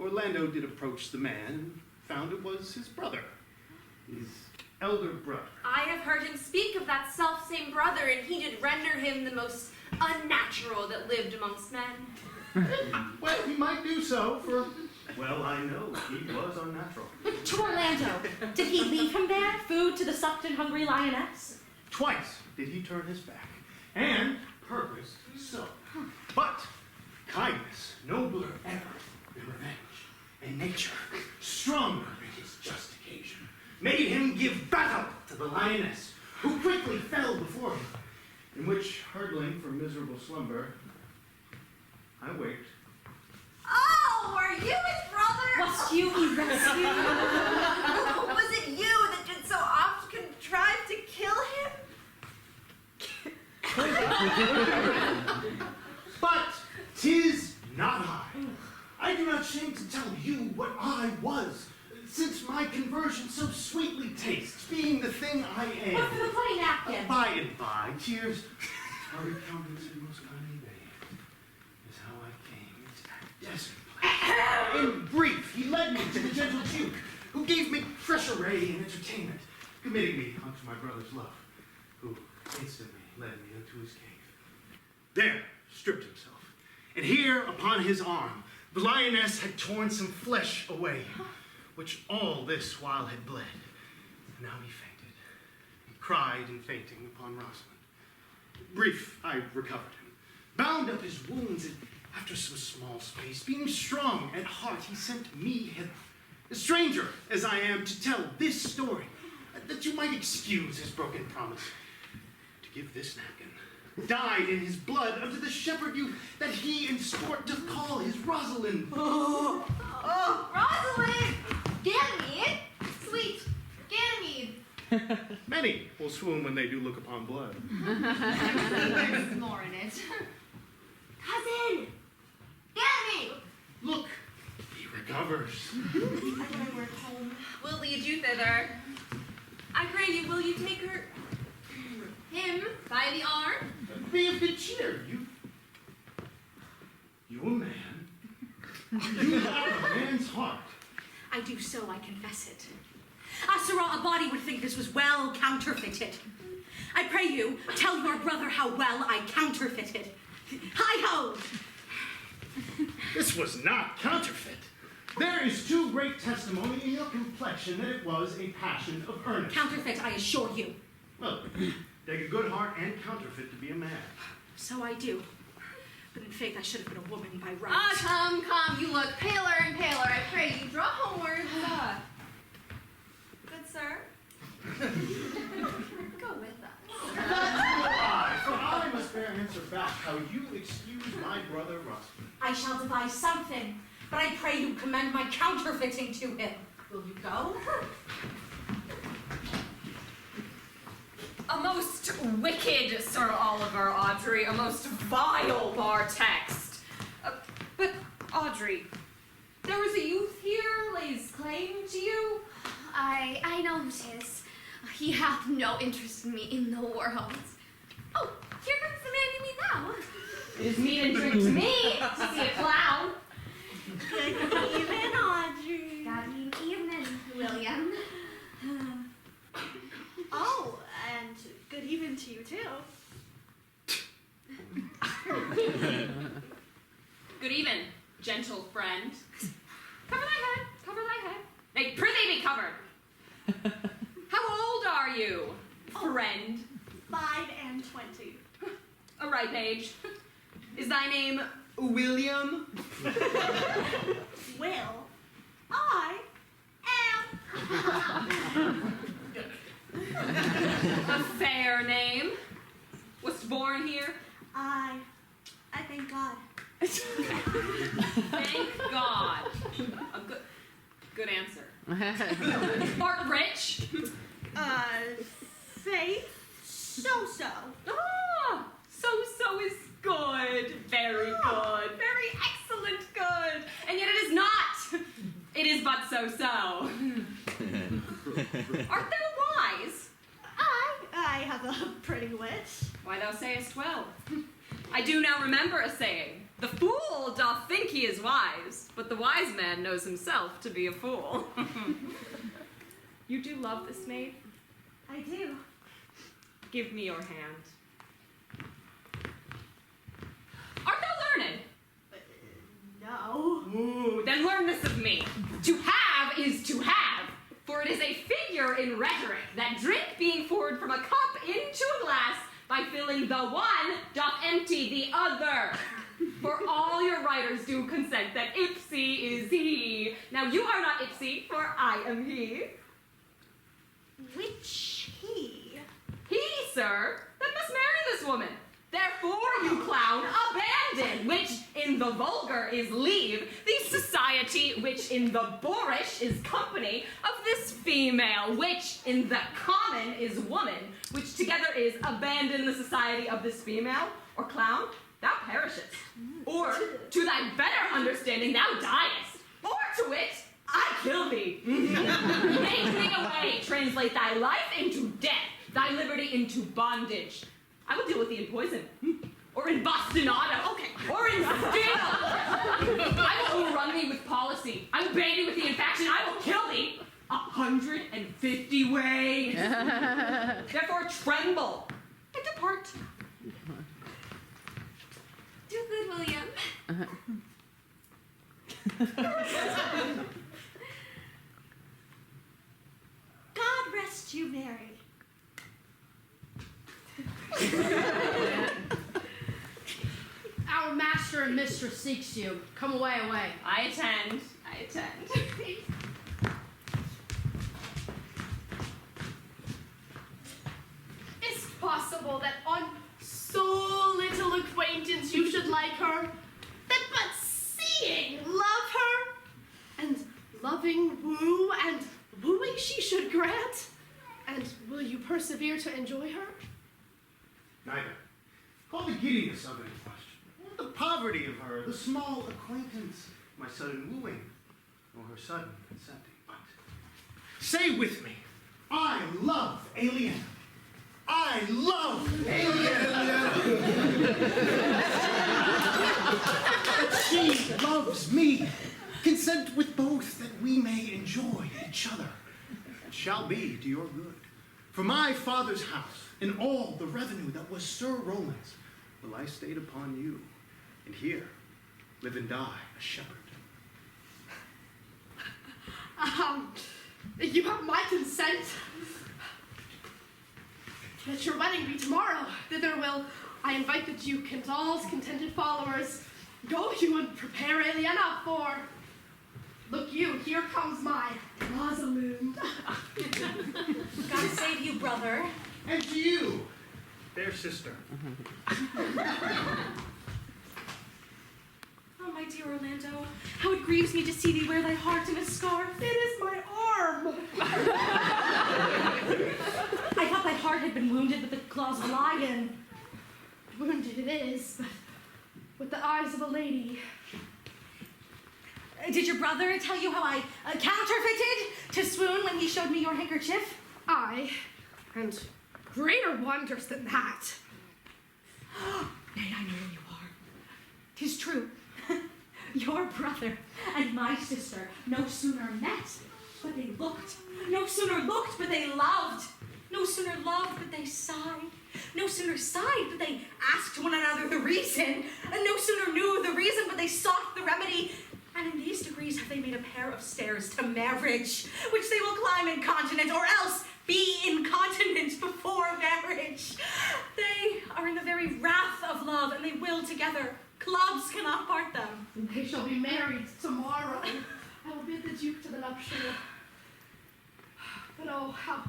Speaker 5: Orlando did approach the man, and found it was his brother, his elder brother.
Speaker 6: I have heard him speak of that self-same brother, and he did render him the most unnatural that lived amongst men.
Speaker 5: Well, he might do so, for, well, I know he was unnatural.
Speaker 9: To Orlando. Did he leave him there, food to the sucked and hungry lioness?
Speaker 5: Twice did he turn his back, and purposed so. But kindness, nobler ever than revenge, and nature, stronger than his just occasion, made him give battle to the lioness, who quickly fell before him, in which, hurtling from miserable slumber, I waked.
Speaker 6: Oh, are you his brother?
Speaker 9: Was you he rescued?
Speaker 6: Was it you that did so oft contrive to kill him?
Speaker 5: But 'tis not I. I do not shame to tell you what I was, since my conversion so sweetly tastes, being the thing I am.
Speaker 9: What for the bloody napkin?
Speaker 5: By and by, tears are recounted and most kindly bathed, is how I came into that desert place. In brief, he led me to the gentle Duke, who gave me fresh array and entertainment, committing me unto my brother's love, who instantly led me into his cave. There, stripped himself, and here upon his arm, the lioness had torn some flesh away, which all this while had bled. And now he fainted, and cried in fainting upon Rosalind. Brief, I recovered him, bound up his wounds, and after some small space, being strong at heart, he sent me hither, a stranger as I am, to tell this story, that you might excuse his broken promise, to give this napkin, dyed in his blood unto the shepherd youth that he in sport doth call his Rosalind.
Speaker 6: Oh, Rosalind! Ganymede! Sweet Ganymede!
Speaker 5: Many will swoon when they do look upon blood.
Speaker 6: There's more in it. Cousin! Ganymede!
Speaker 5: Look, he recovers.
Speaker 6: I work home. We'll lead you thither. I pray you, will you take him by the arm?
Speaker 5: Be of good cheer, you a man. You have a man's heart.
Speaker 15: I do so, I confess it. Asura, a body would think this was well counterfeited. I pray you, tell your brother how well I counterfeited. Hi-ho!
Speaker 5: This was not counterfeit. There is too great testimony in your complexion that it was a passion of earnest.
Speaker 15: Counterfeit, I assure you.
Speaker 5: Well, take a good heart and counterfeit to be a man.
Speaker 15: So I do. But in faith, I should have been a woman by right.
Speaker 6: Ah, come, you look paler and paler. I pray you, draw homewards. Good sir. Go with us.
Speaker 5: That's for I must bear answer back how you excuse my brother Rosalind.
Speaker 15: I shall devise something, but I pray you commend my counterfeiting to him. Will you go?
Speaker 4: A most wicked Sir Oliver, Audrey, a most vile bar text. But, Audrey, there was a youth here lays claim to you?
Speaker 2: I notice. He hath no interest in me in the world. Oh, here comes the man you meet now.
Speaker 4: It is meat and drink to me to see a clown.
Speaker 2: Good evening, Audrey. Good evening, William.
Speaker 12: Oh, and good evening to you, too.
Speaker 4: Good even, gentle friend. Cover thy head. Nay, prithee be covered. How old are you, friend?
Speaker 12: 5 and 20.
Speaker 4: A ripe age. Is thy name William?
Speaker 12: Well, I am.
Speaker 4: A fair name. Wast born here?
Speaker 8: I thank God.
Speaker 4: Thank God. A good answer. Art rich?
Speaker 8: Faith? So-so.
Speaker 4: Ah, so is good. Very good. Very excellent good. And yet it is not. It is but so-so. Art thou wise?
Speaker 3: I have a pretty wit.
Speaker 4: Why thou sayest well. I do now remember a saying. The fool doth think he is wise, but the wise man knows himself to be a fool. You do love this maid?
Speaker 8: I do.
Speaker 4: Give me your hand. Art thou learned?
Speaker 3: No.
Speaker 4: Ooh, then learn this of me. To have is to have, for it is a figure in rhetoric that drink being poured from a cup into a glass by filling the one doth empty the other. For all your writers do consent that ipsy is he. Now you are not ipsy, for I am he.
Speaker 8: Which he?
Speaker 4: He, sir, that must marry this woman. Therefore, you clown, abandon, which in the vulgar is leave, the society which in the boorish is company of this female, which in the common is woman, which together is abandon the society of this female, or clown, thou perishest. Or, to thy better understanding, thou diest. Or to wit, I kill thee. Make me away, translate thy life into death, thy liberty into bondage. I will deal with thee in poison, or in bastinado, okay, or in steel. I will overrun thee with policy. I will ban thee with thee in faction. I will kill thee 150 ways. Therefore, tremble and depart.
Speaker 6: Do good, William.
Speaker 8: God rest you, Mary.
Speaker 3: Our master and mistress seeks you. Come away.
Speaker 4: I attend.
Speaker 3: Is it possible that on so little acquaintance you should like her? That but seeing love her? And loving woo, and wooing she should grant? And will you persevere to enjoy her?
Speaker 5: Neither. Call the giddiness of it in question, or the poverty of her, the small acquaintance, my sudden wooing, or her sudden consenting. But say with me, I love Aliena. I love Aliena. But she loves me. Consent with both that we may enjoy each other. It shall be to your good. For my father's house, and all the revenue that was Sir Roland's, will I stayed upon you, and here live and die a shepherd.
Speaker 3: You have my consent. Let your wedding be tomorrow. Thither will I invite the Duke and all his contented followers. Go you and prepare Aliena for... Look you, here comes my Rosalind.
Speaker 9: God save you, brother.
Speaker 5: And to you, their sister.
Speaker 15: Oh, my dear Orlando, how it grieves me to see thee wear thy heart in a scarf.
Speaker 3: It is my arm.
Speaker 15: I thought thy heart had been wounded with the claws of a lion.
Speaker 3: Wounded it is, but with the eyes of a lady.
Speaker 15: Did your brother tell you how I counterfeited to swoon when he showed me your handkerchief?
Speaker 3: Aye, and greater wonders than that.
Speaker 15: Nay, I know who you are. 'Tis true. Your brother and my sister no sooner met, but they looked. No sooner looked, but they loved. No sooner loved, but they sighed. No sooner sighed, but they asked one another the reason. And no sooner knew the reason, but they sought the remedy. And in these degrees have they made a pair of stairs to marriage, which they will climb incontinent, or else be incontinent before marriage. They are in the very wrath of love, and they will together. Clubs cannot part them.
Speaker 3: They shall be married tomorrow. I will bid the Duke to the nuptial. But oh, how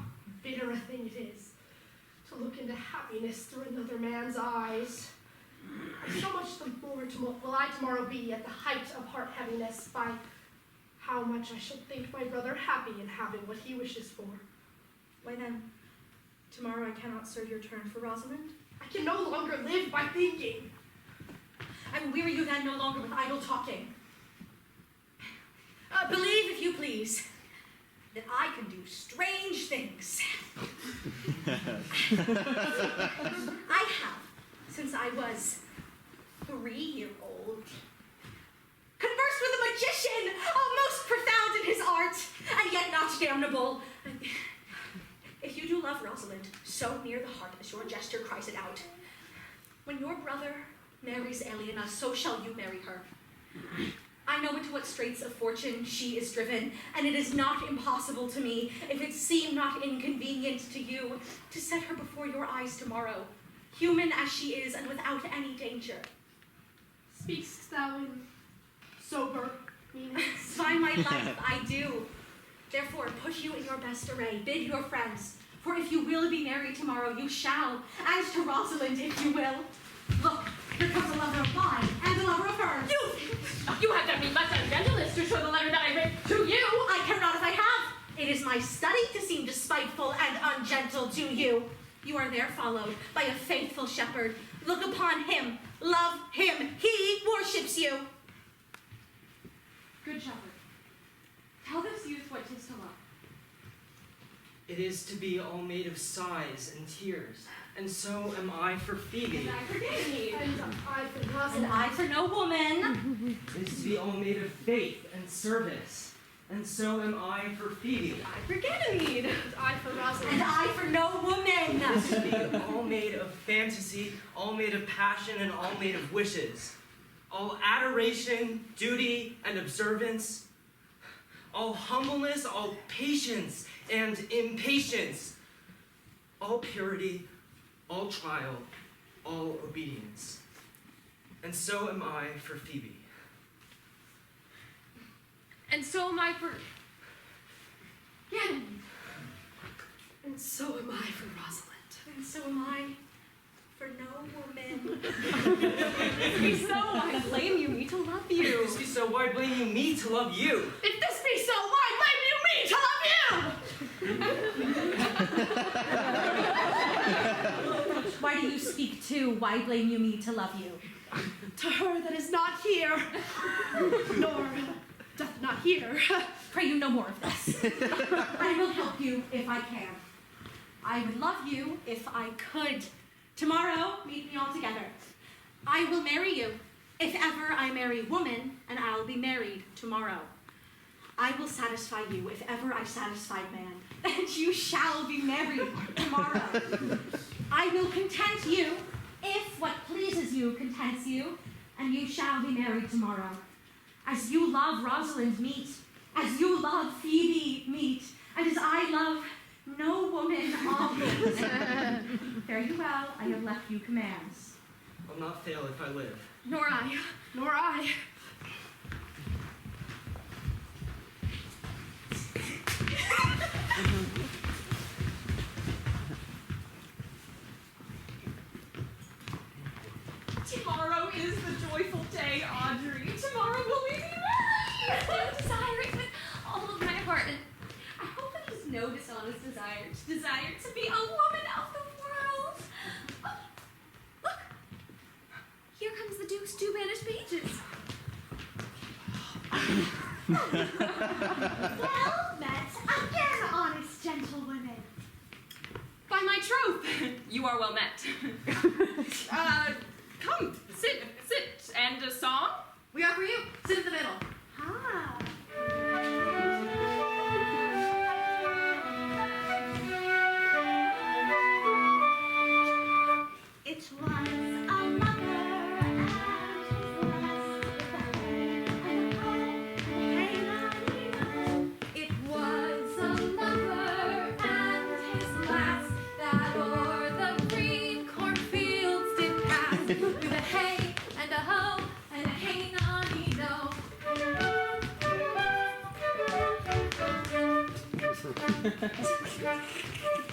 Speaker 3: bitter a thing it is to to look into happiness through another man's eyes. So much the more will I tomorrow be at the height of heart heaviness by how much I shall think my brother happy in having what he wishes for.
Speaker 15: Why then, tomorrow I cannot serve your turn for Rosalind?
Speaker 3: I can no longer live by thinking.
Speaker 15: I will weary you then no longer with idle talking. Believe, if you please, that I can do strange things. I have, since I was 3-year-old, conversed with a magician, most profound in his art, and yet not damnable. If you do love Rosalind so near the heart as your gesture cries it out, when your brother marries Elena, so shall you marry her. I know into what straits of fortune she is driven, and it is not impossible to me, if it seem not inconvenient to you, to set her before your eyes tomorrow, human as she is and without any danger.
Speaker 3: Speakst thou in sober meaning?
Speaker 15: By my life, I do. Therefore, put you in your best array, bid your friends, for if you will be married tomorrow, you shall, and to Rosalind, if you will. Look, here comes a lover of mine, and a lover of hers.
Speaker 4: You have done me much ungentleness to show the letter that I read to you.
Speaker 15: I care not if I have. It is my study to seem despiteful and ungentle to you. You are there followed by a faithful shepherd. Look upon him, love him, he worships you.
Speaker 2: Good shepherd, tell this youth what 'tis to love.
Speaker 13: It is to be all made of sighs and tears, and so am I for Phoebe.
Speaker 3: And I for Ganymede. And I for Rosalind.
Speaker 15: And I for no woman.
Speaker 13: It is to be all made of faith and service, and so am I for Phoebe.
Speaker 3: I for Ganymede. And I for Rosalind.
Speaker 15: And I for no woman.
Speaker 13: It is to be all made of fantasy, all made of passion, and all made of wishes. All adoration, duty, and observance. All humbleness, all patience, and impatience. All purity, all trial, all obedience. And so am I for Phoebe.
Speaker 2: And so am I for
Speaker 3: Ganymede. And so am I for Rosalind.
Speaker 15: And so am I for no woman.
Speaker 4: If this be so, why blame you me to love you?
Speaker 13: If this be so, why blame you me to love you?
Speaker 3: If this be so, why blame you me to love you?
Speaker 15: Why do you speak too? Why blame you me to love you?
Speaker 3: To her that is not here, nor doth not hear.
Speaker 15: Pray you no more of this. I will help you if I can. I would love you if I could. Tomorrow, meet me all together. I will marry you, if ever I marry woman, and I'll be married tomorrow. I will satisfy you if ever I satisfy man, and you shall be married tomorrow. I will content you if what pleases you contents you, and you shall be married tomorrow. As you love Rosalind meet, as you love Phoebe meet, and as I love no woman all meet. Fare you well, I have left you commands.
Speaker 13: I'll not fail if I live.
Speaker 3: Nor I, nor I.
Speaker 4: Tomorrow is the joyful day, Audrey. Tomorrow will we be married?
Speaker 2: I desire it with all of my heart, and I hope it is no dishonest desire to be a woman of the world. Oh, look, here comes the Duke's 2 banished pages.
Speaker 9: Well met again, honest gentlewomen.
Speaker 4: By my troth, you are well met. Come, sit, and a song?
Speaker 3: We are for you. Sit in the middle.
Speaker 9: Ah. It was a lover and his
Speaker 2: It was a lover and his lass that o'er the green cornfields did pass, with a hey and a ho and a hey nonny no.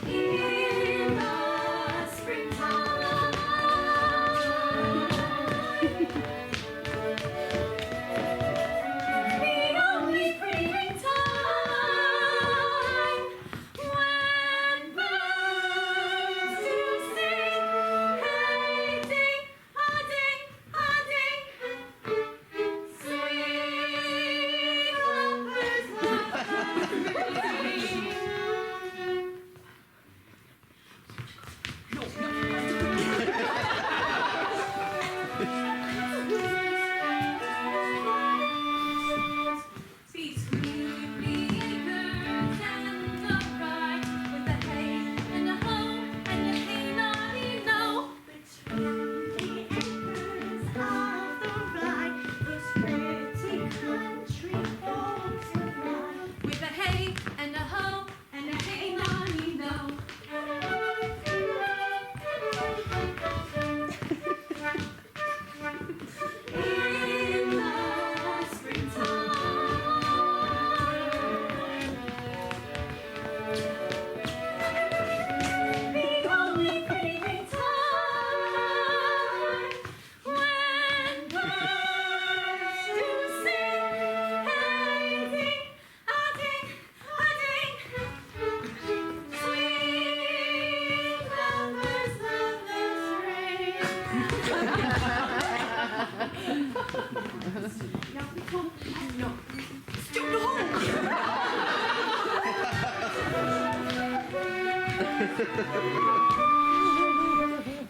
Speaker 2: In the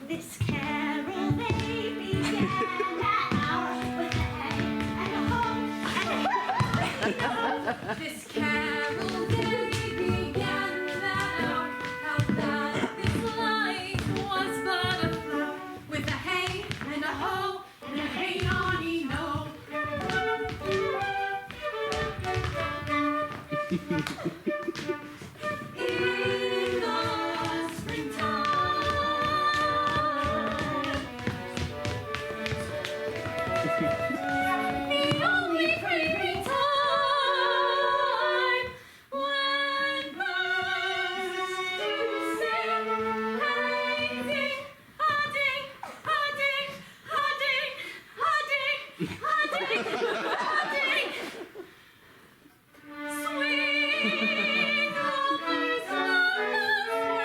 Speaker 9: This carol they began an hour with a hey and a ho and a ho.
Speaker 4: This carol day began that hour, how that this life was but a flower, with a hey and a ho and a hey nonny no. In the springtime, the only pretty time when birds do sing, hey ding, a ding, a ding, a ding, a ding, a ding, a ding. Sweet lovers of the spring.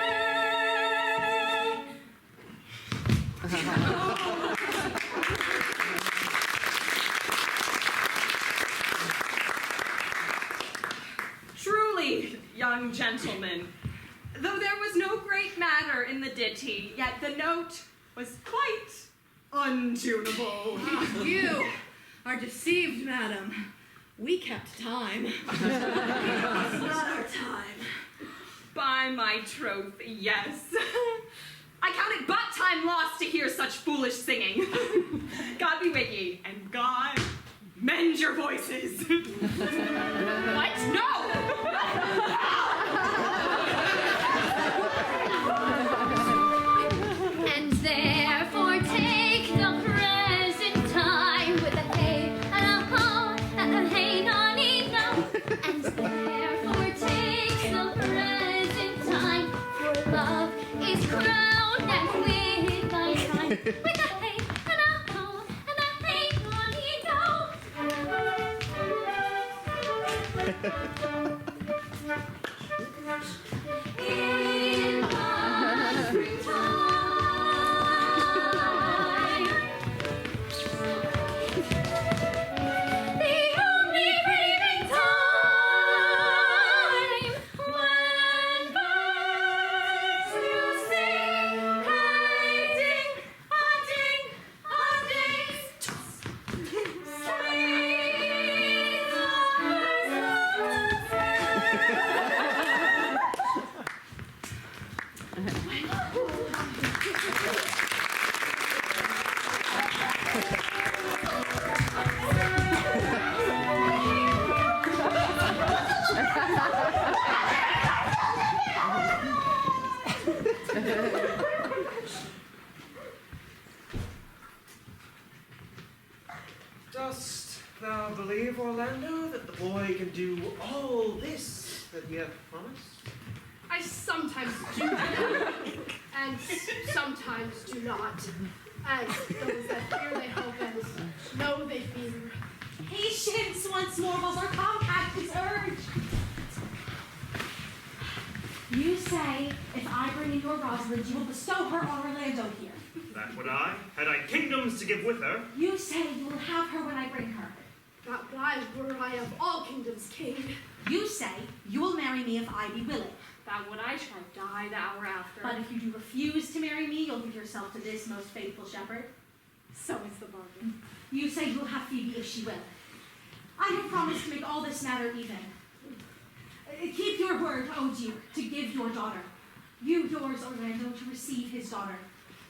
Speaker 4: Truly, young gentlemen, though there was no great matter in the ditty, yet the note was quite untunable.
Speaker 3: You are deceived, madam. We kept time. It was not our time.
Speaker 4: By my troth, yes. I count it but time lost to hear such foolish singing. God be with ye, and God mend your voices. What? No!
Speaker 2: And therefore take the present time with a hey and a ho and a hey nonny no. And therefore take the present time, for love is crowned and with thy time, with a hey and a ho and a hey nonny no. In the springtime, the only pretty time when birds do sing, hey ding, a ding, a ding, sweet lovers of the spring.
Speaker 14: Dost thou believe, Orlando, that the boy can do all this that he hath promised?
Speaker 4: I
Speaker 3: I sometimes do that, and sometimes do not, as those that fear they hope and know they fear.
Speaker 9: Patience once more while our compact is urged. You say, if I bring in your Rosalind, you will bestow her on Orlando here.
Speaker 11: That would I, had I kingdoms to give with her.
Speaker 9: You say you will have her when I bring her.
Speaker 3: That why were I of all kingdoms king.
Speaker 9: You say you will marry me if I be willing.
Speaker 4: That would I shall die the hour after.
Speaker 9: But if you do refuse to marry me, you'll give yourself to this most faithful shepherd.
Speaker 4: So is the bargain.
Speaker 9: You say you will have Phoebe if she will. I have promised to make all this matter even. Keep your word, O Duke, to give your daughter. You yours, Orlando, to receive his daughter.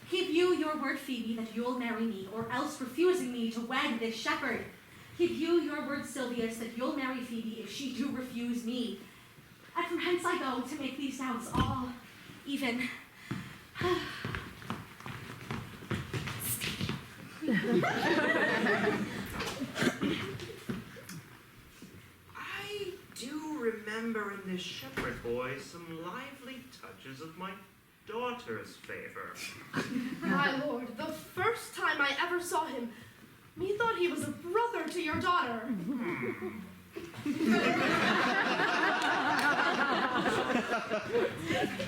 Speaker 9: Keep you your word, Phoebe, that you'll marry me, or else refusing me to wed this shepherd. Keep you your word, Silvius, that you'll marry Phoebe if she do refuse me. And from hence I go to make these doubts all even.
Speaker 11: I do remember in this shepherd boy some lively touches of my daughter's favor.
Speaker 3: My lord, the first time I ever saw him, methought he was a brother to your daughter.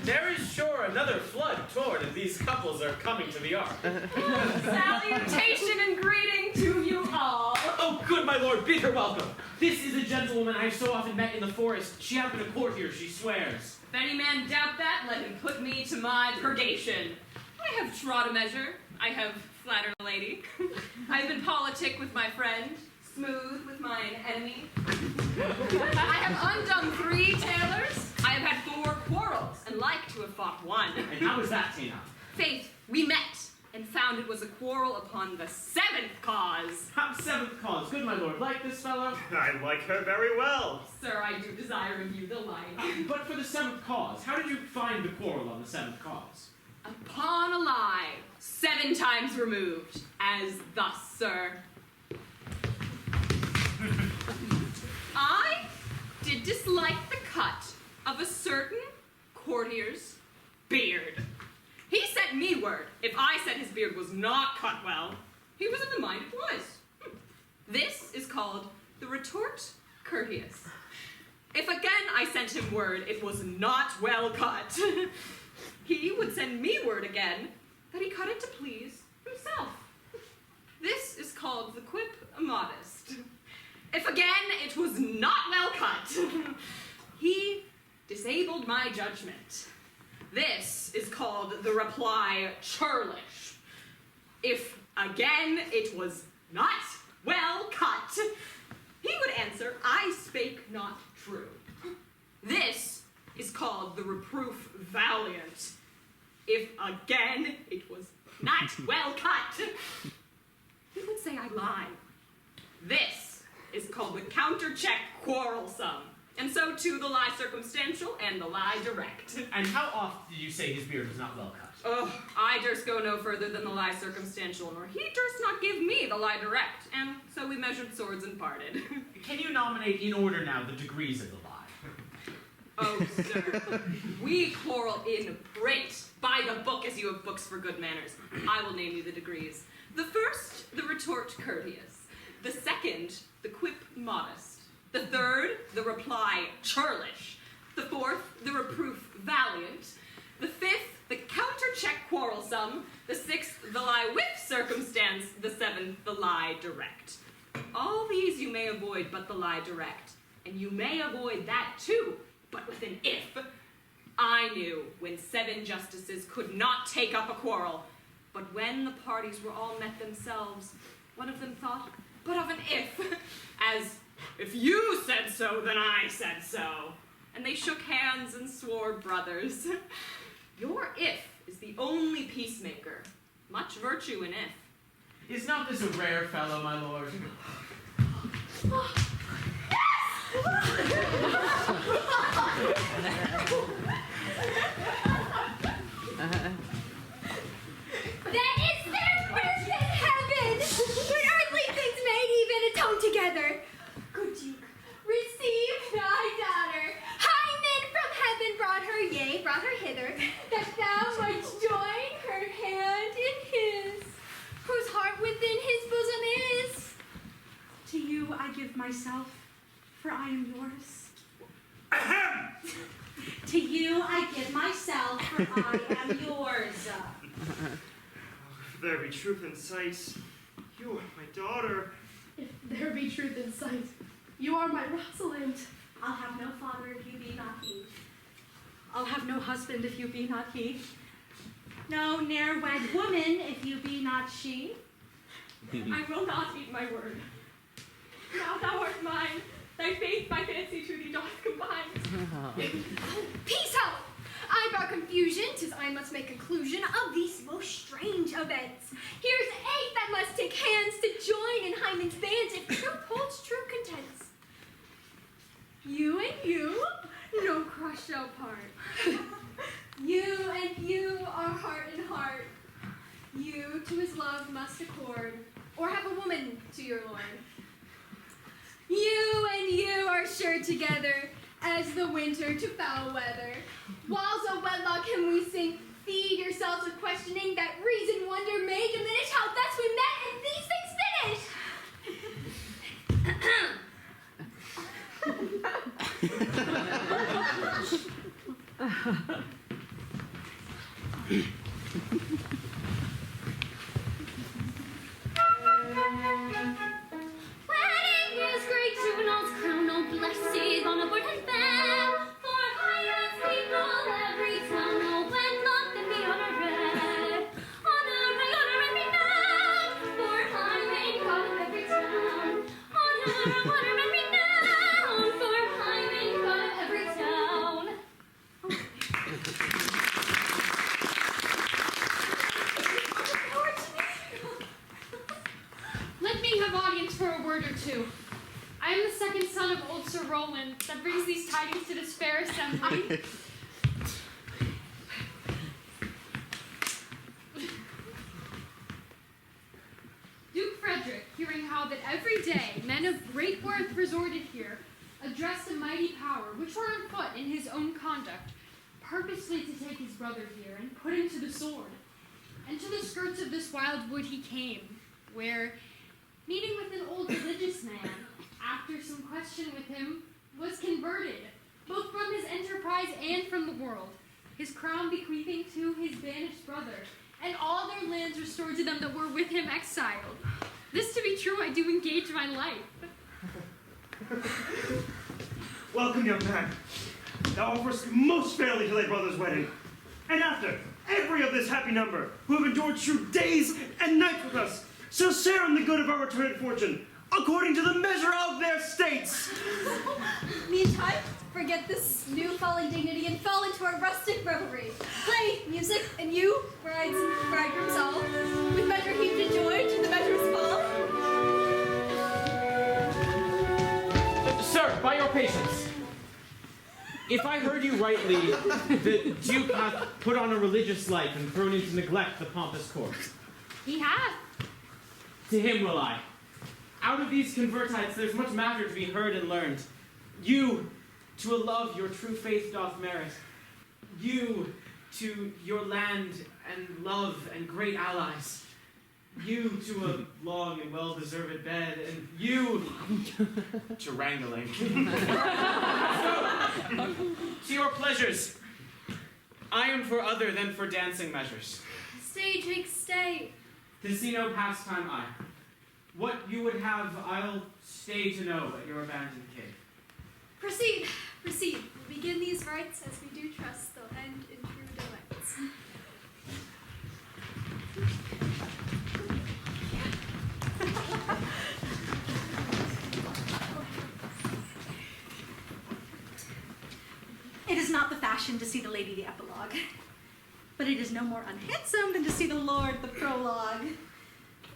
Speaker 16: There is sure another flood toward if these couples are coming to the ark.
Speaker 4: Salutation and greeting to you all.
Speaker 13: Oh, good, my lord, bid her welcome. This is a gentlewoman I have so often met in the forest. She hath been a court here, she swears.
Speaker 4: If any man doubt that, let him put me to my purgation. I have trod a measure. I have flattered a lady. I have been politic with my friend, smooth with mine enemy. I have undone 3 tailors. I have had 4 quarrels, and like to have fought 1.
Speaker 13: And how was that, Tina?
Speaker 4: Faith, we met, and found it was a quarrel upon the 7th cause.
Speaker 13: How 7th cause? Good, my lord. Like this fellow?
Speaker 11: I like her very well.
Speaker 4: Sir, I do desire of you the like.
Speaker 13: But for the 7th cause, how did you find the quarrel on the 7th cause?
Speaker 4: Upon a lie, 7 times removed, as thus, sir. I did dislike the cut of a certain courtier's beard. He sent me word, if I said his beard was not cut well, he was of the mind it was. This is called the retort courteous. If again I sent him word it was not well cut, he would send me word again that he cut it to please himself. This is called the quip immodest. If again it was not well cut, he disabled my judgment. This is called the reply churlish. If again it was not well cut, he would answer, I spake not true. This is called the reproof valiant. If again it was not well cut, he would say I lie. This is called the counter-check quarrelsome. And so too the lie circumstantial and the lie direct.
Speaker 13: And how oft did you say his beard was not well cut?
Speaker 4: Oh, I durst go no further than the lie circumstantial, nor he durst not give me the lie direct. And so we measured swords and parted.
Speaker 13: Can you nominate in order now the degrees of the lie?
Speaker 4: Oh, sir, we quarrel in print, by the book as you have books for good manners. I will name you the degrees. The first, the retort courteous. The second, the quip modest. The third, the reply churlish. The fourth, the reproof valiant. The fifth, the counter-check quarrelsome. The sixth, the lie with circumstance. The seventh, the lie direct. All these you may avoid but the lie direct. And you may avoid that too, but with an if. I knew when 7 justices could not take up a quarrel, but when the parties were all met themselves, one of them thought but of an if, as if you said so, then I said so. And they shook hands and swore brothers. Your if is the only peacemaker. Much virtue in if.
Speaker 13: Is not this a rare fellow, my lord?
Speaker 17: That is their birth in heaven, when earthly things made even atone together. Good Duke, receive thy daughter. High men from heaven brought her, yea,
Speaker 9: for I am yours. To you I give myself, for I am yours.
Speaker 11: If there be truth in sight, you are my daughter.
Speaker 3: If there be truth in sight, you are my Rosalind.
Speaker 9: I'll have no father if you be not he. I'll have no husband if you be not he. No ne'er wed woman if you be not she.
Speaker 12: I will not eat my word. Now thou art mine. Thy faith my fancy to thee doth combine.
Speaker 17: Peace out! I brought confusion, 'tis I must make conclusion of these most strange events. Here's 8 that must take hands to join in Hymen's bands if truth holds true contents. You and you, no crush shall part. You and you are heart and heart. You to his love must accord, or have a woman to your lord. You and you are sure together as the winter to foul weather. Walls of wedlock him we sing, feed yourselves with questioning that reason wonder may diminish how thus we met and these things Wedding is great Juno's crown, oh blessed on a birthday bell. For Hymen's people every town, oh when not in the honor red. Honor and renown, for Hymen God of every town. Honor and renown, for Hymen God of every town.
Speaker 2: Let me have audience for a word or two. I am the second son of old Sir Roland that brings these tidings to this fair assembly. Duke Frederick, hearing how that every day men of great worth resorted here, addressed a mighty power, which were on foot in his own conduct, purposely to take his brother here and put him to the sword. And to the skirts of this wild wood he came, where, meeting with an old religious man, after some question with him, was converted, both from his enterprise and from the world, his crown bequeathing to his banished brother, and all their lands restored to them that were with him exiled. This to be true, I do engage my life.
Speaker 11: Welcome, young man. Thou offerest most fairly to thy brother's wedding. And after every of this happy number, who have endured true days and nights with us, shall share in the good of our returned fortune, according to the measure of their states.
Speaker 17: Meantime, forget this new-fallen dignity and fall into our rustic revelry. Play, music, and you, brides and bridegrooms all, with measure heaped in joy to the measures fall.
Speaker 16: Sir, by your patience. If I heard you rightly, the Duke hath put on a religious life and thrown into neglect the pompous court.
Speaker 2: He hath.
Speaker 16: To him will I. Out of these convertites there's much matter to be heard and learned. You, to a love your true faith doth merit. You, to your land and love and great allies. You, to a long and well-deserved bed. And you, to wrangling. So, to your pleasures. I am for other than for dancing measures.
Speaker 17: Stay, Jake, stay.
Speaker 16: To see no pastime I. What you would have, I'll stay to know at your abandoned cave.
Speaker 17: Proceed, proceed. We'll begin these rites as we do trust they'll end in true delights.
Speaker 9: It is not the fashion to see the lady the epilogue, but it is no more unhandsome than to see the lord the prologue.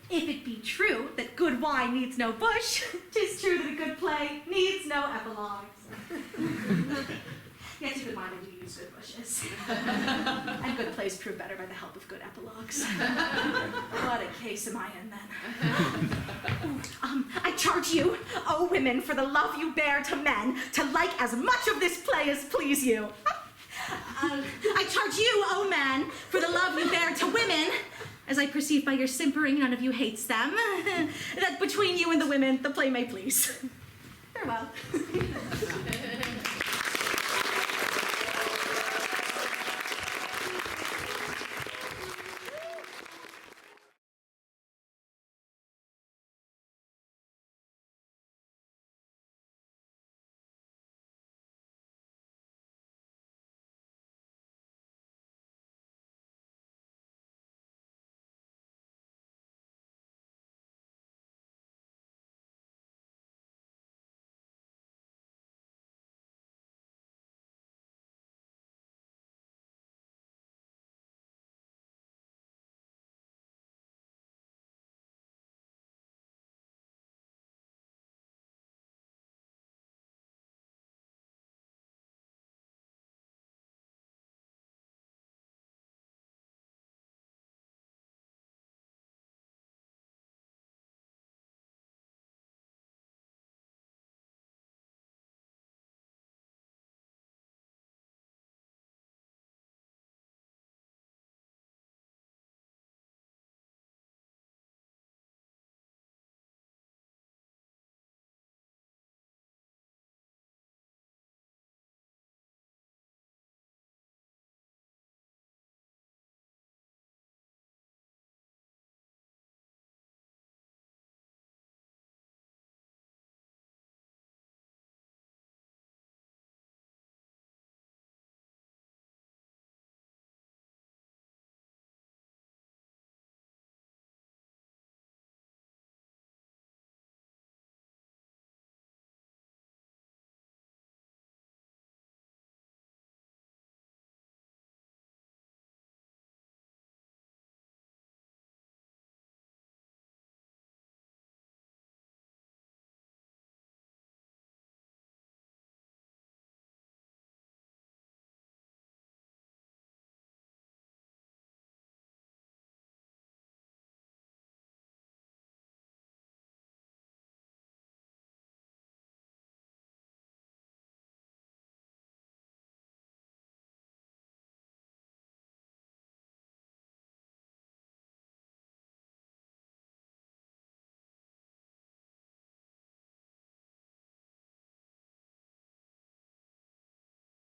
Speaker 9: If it be true that good wine needs no bush, 'tis true that a good play needs no epilogues. Yes, a good wine I do use good bushes. And good plays prove better by the help of good epilogues. What a case am I in then? I charge you, O women, for the love you bear to men, to like as much of this play as please you. I charge you, O men, for the love you bear to women, as I perceive by your simpering none of you hates them, that between you and the women the play may please. Farewell.